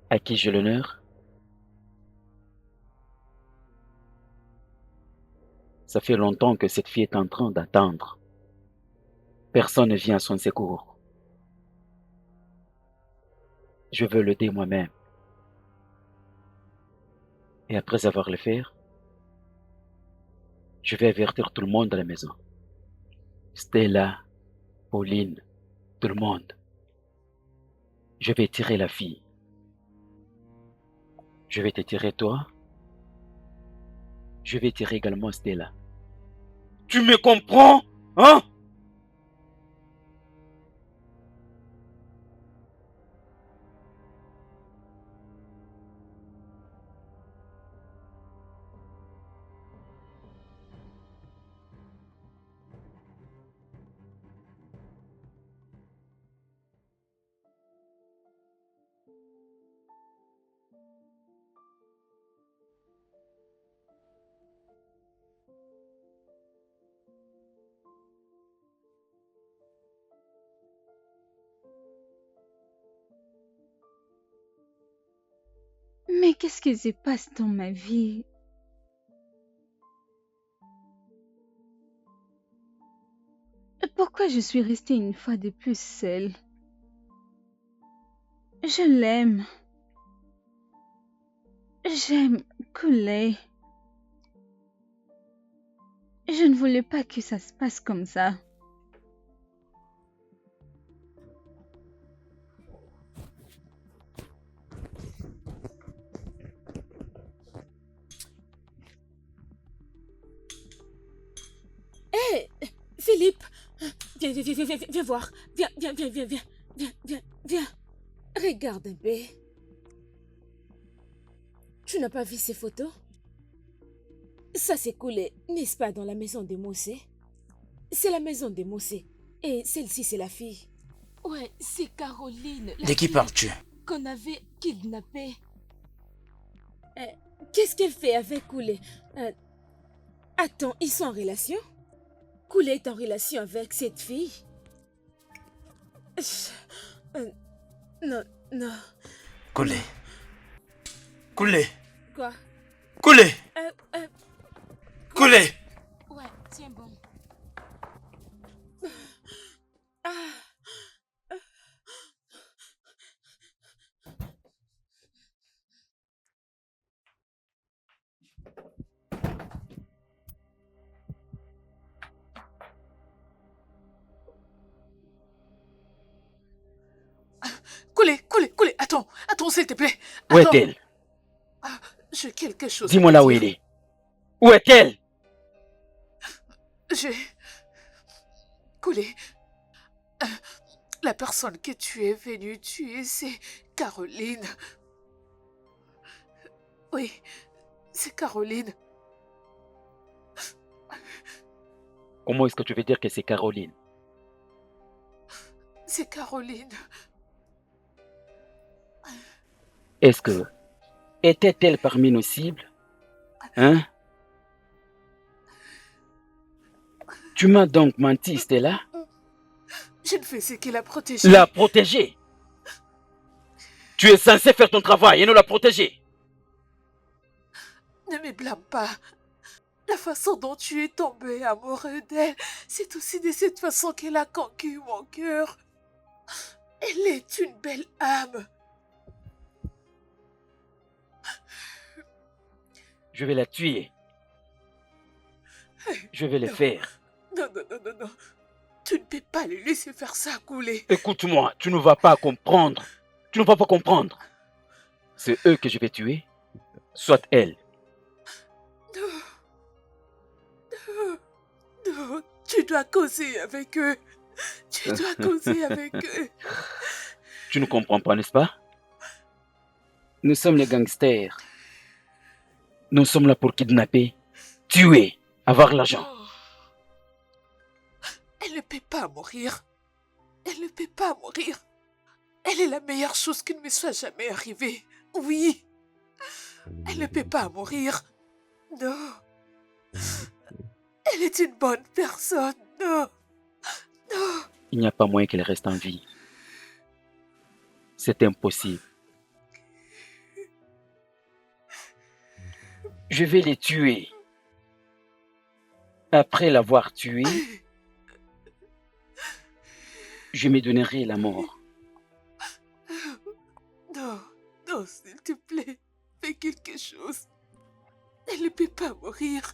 À qui j'ai l'honneur? Ça fait longtemps que cette fille est en train d'attendre. Personne ne vient à son secours. Je veux l'aider moi-même. Et après avoir le fait, je vais avertir tout le monde à la maison. Stella, Pauline, tout le monde. Je vais tirer la fille. Je vais te tirer toi. Je vais tirer également Stella. Tu me comprends? Hein? Mais qu'est-ce qui se passe dans ma vie? Pourquoi je suis restée une fois de plus seule? Je l'aime. J'aime Koulé. Je ne voulais pas que ça se passe comme ça. Hé, Philippe, viens voir. Viens. Regarde un peu. Tu n'as pas vu ces photos? Ça s'est coulé, n'est-ce pas, dans la maison de Mossé? C'est la maison de Mossé. Et celle-ci, c'est la fille. Ouais, c'est Caroline. De qui parles-tu? Qu'on avait kidnappée. Qu'est-ce qu'elle fait avec Koulé? Attends, ils sont en relation? Koulé est en relation avec cette fille? Non. Koulé. Koulé. Quoi? Koulé. Koulé. Ouais, tiens bon. Koulé, attends, s'il te plaît. Où Attends. est-elle? J'ai quelque chose. Dis-moi là où elle est. Où est-elle? Koulé, la personne que tu es venue tuer, c'est Caroline. Oui, c'est Caroline. Comment est-ce que tu veux dire que c'est Caroline? C'est Caroline. Est-ce que... était-elle parmi nos cibles? Hein? Tu m'as donc menti, Stella? Je ne faisais que la protéger. La protéger? Tu es censé faire ton travail et non la protéger. Ne me blâme pas. La façon dont tu es tombé amoureux d'elle, c'est aussi de cette façon qu'elle a conquis mon cœur. Elle est une belle âme. Je vais la tuer. Je vais le faire. Non. Tu ne peux pas les laisser faire ça, Koulé. Écoute-moi, tu ne vas pas comprendre. Tu ne vas pas comprendre. C'est eux que je vais tuer, soit elle. Non, tu dois causer avec eux. Tu dois causer avec eux. Tu ne comprends pas, n'est-ce pas? Nous sommes les gangsters. Nous sommes là pour kidnapper, tuer, avoir l'argent. Elle ne peut pas mourir. Elle ne peut pas mourir. Elle est la meilleure chose qui ne me soit jamais arrivée. Oui. Elle ne peut pas mourir. Non. Elle est une bonne personne. Non. Il n'y a pas moyen qu'elle reste en vie. C'est impossible. Je vais les tuer. Après l'avoir tué, je me donnerai la mort. Non, s'il te plaît, fais quelque chose. Elle ne peut pas mourir.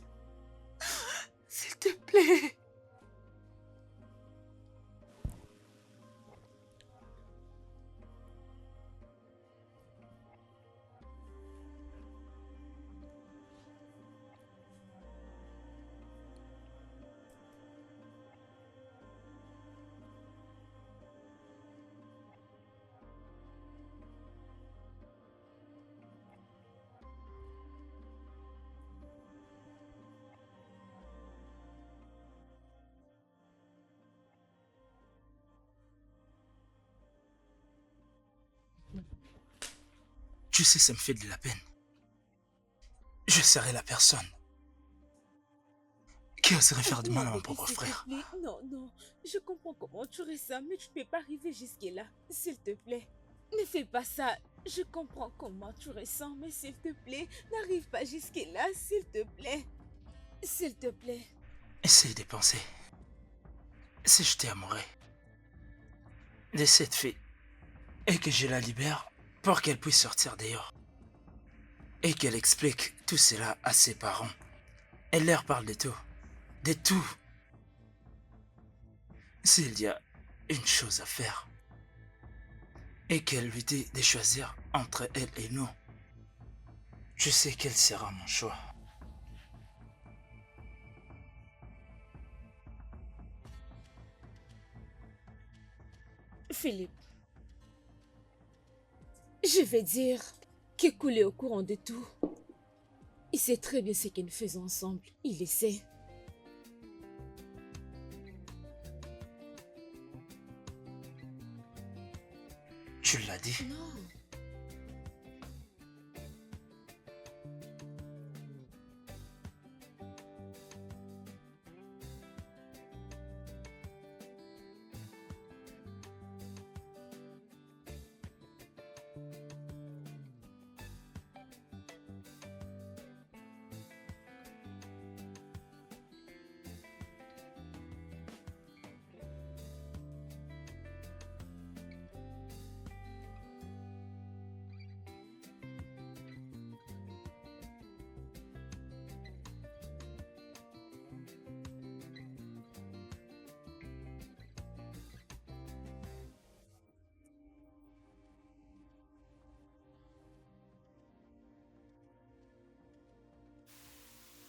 S'il te plaît. Tu sais, ça me fait de la peine. Je serai la personne qui oserait faire du mal à mon propre s'il te frère. plaît. Non, non. Je comprends comment tu ressens, mais tu ne peux pas arriver jusque-là. S'il te plaît. Ne fais pas ça. Je comprends comment tu ressens, mais s'il te plaît, n'arrive pas jusque-là, s'il te plaît. S'il te plaît. Essaye de penser. Si je t'ai amoureux de cette fille et que je la libère pour qu'elle puisse sortir dehors et qu'elle explique tout cela à ses parents. Elle leur parle de tout. De tout. S'il y a une chose à faire et qu'elle lui dit de choisir entre elle et nous, je sais quel sera mon choix. Philippe, je vais dire qu'Ekule est au courant de tout. Il sait très bien ce que nous faisons ensemble. Il le sait. Tu l'as dit? Non.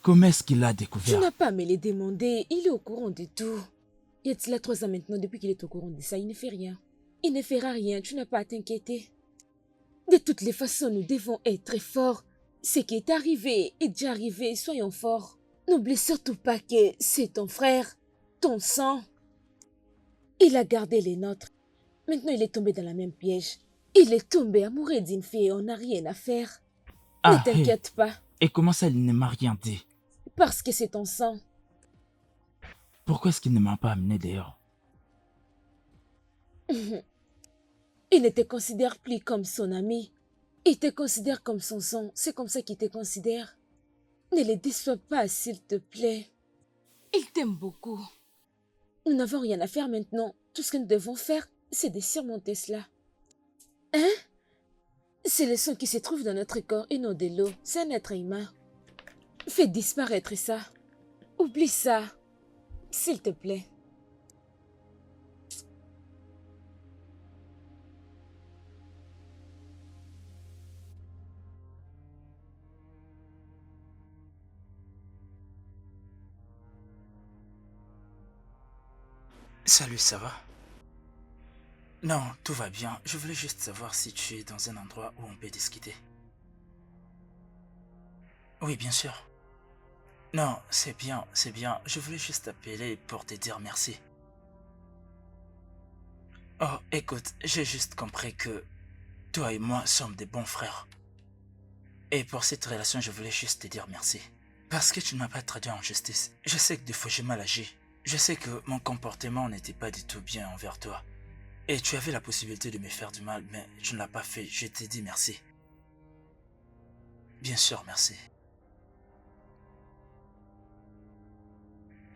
Comment est-ce qu'il a Tu découvert? n'as pas à me le demander. Il est au courant de tout. Y a-t-il 3 ans maintenant depuis qu'il est au courant de ça? Il ne fait rien. Il ne fera rien. Tu n'as pas à t'inquiéter. De toutes les façons, nous devons être forts. Ce qui est arrivé est déjà arrivé. Soyons forts. N'oublie surtout pas que c'est ton frère, ton sang. Il a gardé les nôtres. Maintenant, il est tombé dans la même piège. Il est tombé amoureux d'une fille et on n'a rien à faire. Ne Ah, hé. t'inquiète pas, Et comment ça, il ne m'a rien dit? parce que c'est ton sang. Pourquoi est-ce qu'il ne m'a pas amené dehors? Il ne te considère plus comme son ami. Il te considère comme son sang. C'est comme ça qu'il te considère. Ne le déçois pas, s'il te plaît. Il t'aime beaucoup. Nous n'avons rien à faire maintenant. Tout ce que nous devons faire, c'est de surmonter cela. Hein? C'est le sang qui se trouve dans notre corps et non de l'eau. C'est un être humain. Fais disparaître ça. Oublie ça. S'il te plaît. Salut, ça va? Non, tout va bien. Je voulais juste savoir si tu es dans un endroit où on peut discuter. Oui, bien sûr. Non, c'est bien, c'est bien. Je voulais juste t'appeler pour te dire merci. Oh, écoute, j'ai juste compris que toi et moi sommes des bons frères. Et pour cette relation, je voulais juste te dire merci. Parce que tu n'as pas traduit en justice. Je sais que des fois j'ai mal agi. Je sais que mon comportement n'était pas du tout bien envers toi. Et tu avais la possibilité de me faire du mal, mais tu ne l'as pas fait. Je t'ai dit merci. Bien sûr, merci.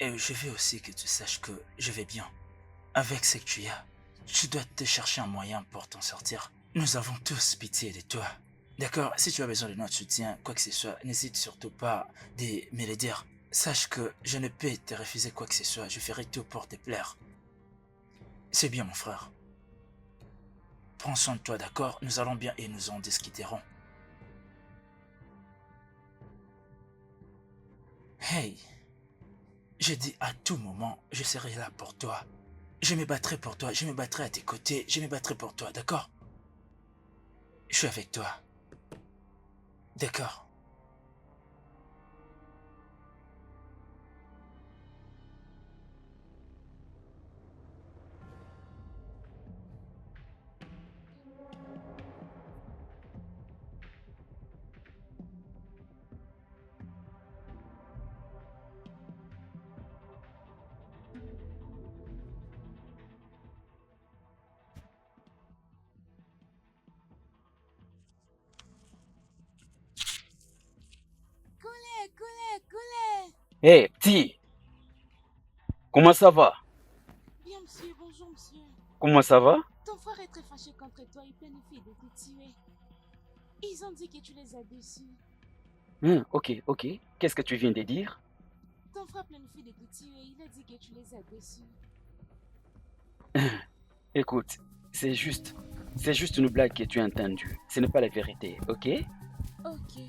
Et je veux aussi que tu saches que je vais bien. Avec ce que tu as, tu dois te chercher un moyen pour t'en sortir. Nous avons tous pitié de toi. D'accord? Si tu as besoin de notre soutien, quoi que ce soit, n'hésite surtout pas de me le dire. Sache que je ne peux te refuser quoi que ce soit. Je ferai tout pour te plaire. C'est bien, mon frère. Prends soin de toi, d'accord? Nous allons bien et nous en discuterons. Hey! J'ai dit à tout moment, je serai là pour toi. Je me battrai pour toi, je me battrai à tes côtés, je me battrai pour toi, d'accord? Je suis avec toi. D'accord. Coulez. Hé, petit, comment ça va? Bien, monsieur, bonjour, monsieur. Comment ça va? Ton frère est très fâché contre toi et planifie de te tuer. Ils ont dit que tu les as déçus. Ok. Qu'est-ce que tu viens de dire? Ton frère planifie de te tuer, il a dit que tu les as déçus. Écoute, c'est juste une blague que tu as entendue. Ce n'est pas la vérité, ok? Ok.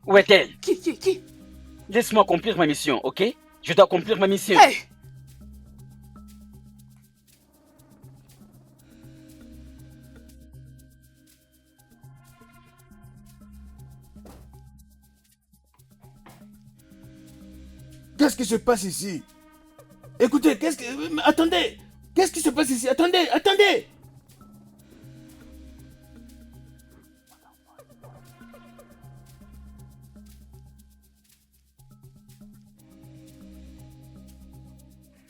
Où est-elle? Qui? Laisse-moi accomplir ma mission, ok? Je dois accomplir ma mission. Hey! Qu'est-ce qui se passe ici? Écoutez, attendez! Qu'est-ce qui se passe ici? Attendez!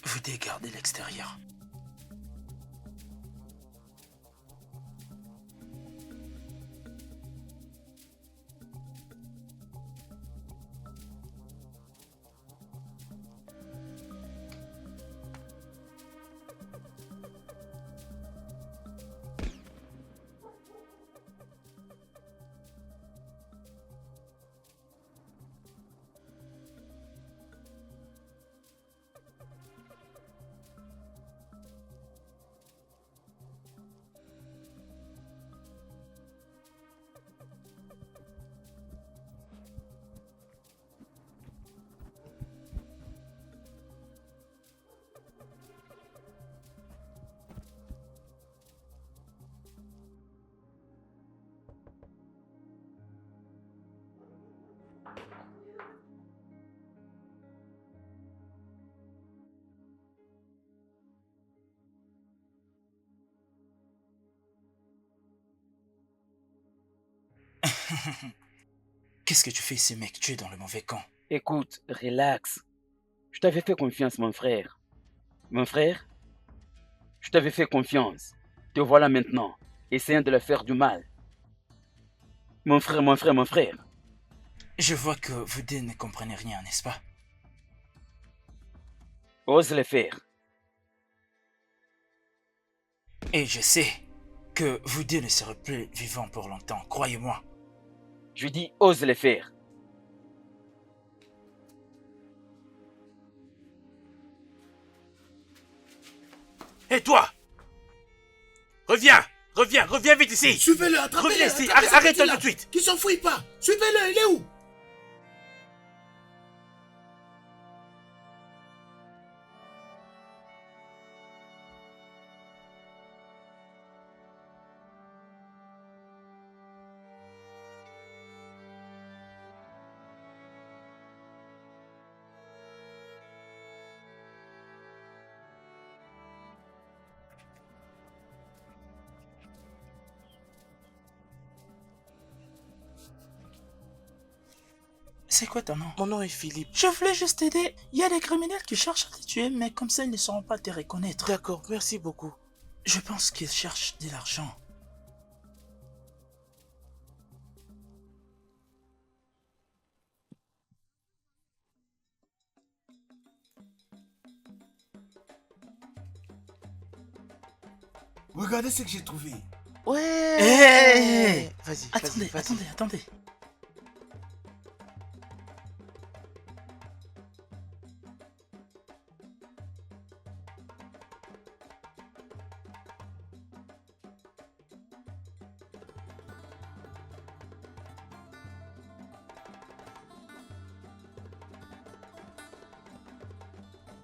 Vous dégardez l'extérieur. Qu'est-ce que tu fais ici, mec? Tu es dans le mauvais camp. Écoute, relax. Je t'avais fait confiance, mon frère. Mon frère, je t'avais fait confiance. Te voilà maintenant, essayant de leur faire du mal. Mon frère. Je vois que vous deux ne comprenez rien, n'est-ce pas? Ose le faire. Et je sais que vous deux ne serez plus vivants pour longtemps, croyez-moi. Je dis, ose le faire. Hé, toi! Reviens vite ici! Suivez-le, attrapez-le! Reviens ici, attrapez ce arrête-toi petit-là, tout de suite! Qu'il s'enfuit pas! Suivez-le, il est où? C'est quoi ton nom? Mon nom est Philippe. Je voulais juste t'aider. Il y a des criminels qui cherchent à te tuer, mais comme ça, ils ne sauront pas te reconnaître. D'accord, merci beaucoup. Je pense qu'ils cherchent de l'argent. Regardez ce que j'ai trouvé. Ouais! Hey! Vas-y. Attendez.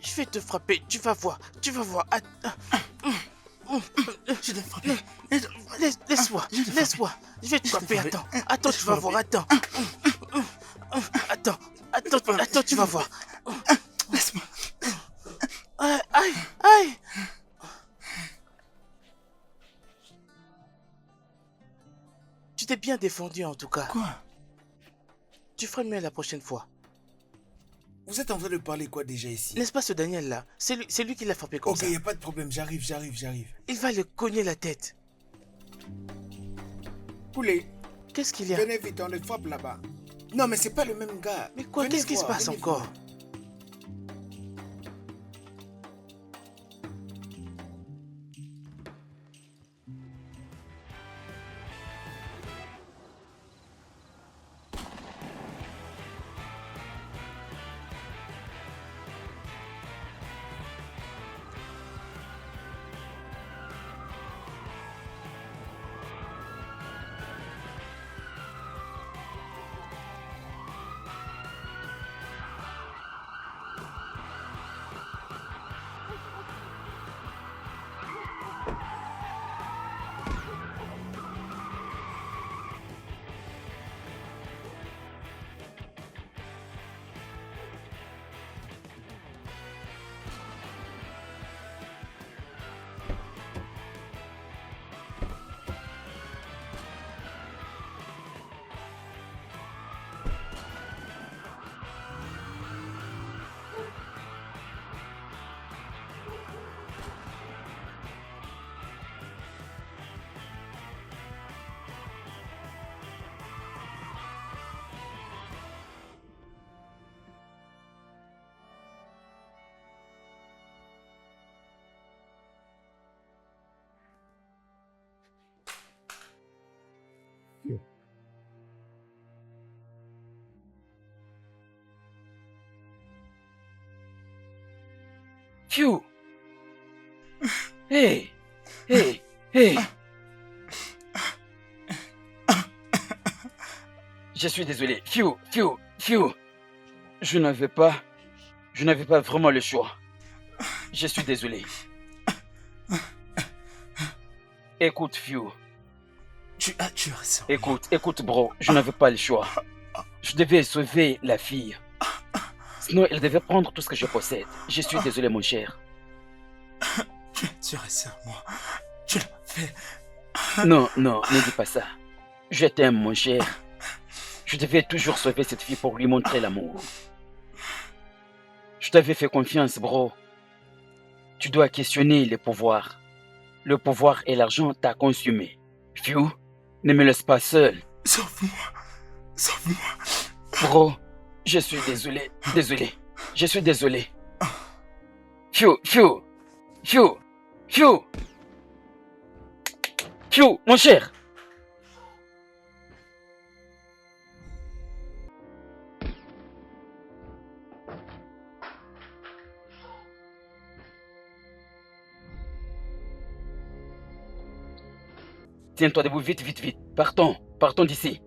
Je vais te frapper, tu vas voir. Je vais frapper. Laisse-moi. Je vais te frapper, attends, tu vas voir, attends, tu vas voir. Laisse-moi. Aïe, aïe, aïe. Tu t'es bien défendu en tout cas. Quoi? Tu ferais mieux la prochaine fois. Vous êtes en train de parler quoi déjà ici? N'est-ce pas ce Daniel là? C'est lui qui l'a frappé comme Ok, ça. y a pas de problème, j'arrive. Il va le cogner la tête. Poulet, Qu'est-ce qu'il y a? venez vite, on le frappe là-bas. Non, mais c'est pas le même gars. Mais quoi? Venez Qu'est-ce qui se voir, passe venez encore? voir. Phew. Hey, hey, hey. Je suis désolé. Phew. Je n'avais pas vraiment le choix. Je suis désolé. Écoute, Phew. Tu as tué ça. Écoute, bro. Je n'avais pas le choix. Je devais sauver la fille. Sinon, elle devait prendre tout ce que je possède. Je suis désolé, mon cher. Tu as tué ça, moi. Tu l'as fait. Non, ne dis pas ça. Je t'aime, mon cher. Je devais toujours sauver cette fille pour lui montrer l'amour. Je t'avais fait confiance, bro. Tu dois questionner les pouvoirs. Le pouvoir et l'argent t'a consumé. Phew, ne me laisse pas seul. Sauve-moi. Bro, je suis désolé. Je suis désolé. Phew, mon cher. Tiens-toi debout, vite. Partons d'ici.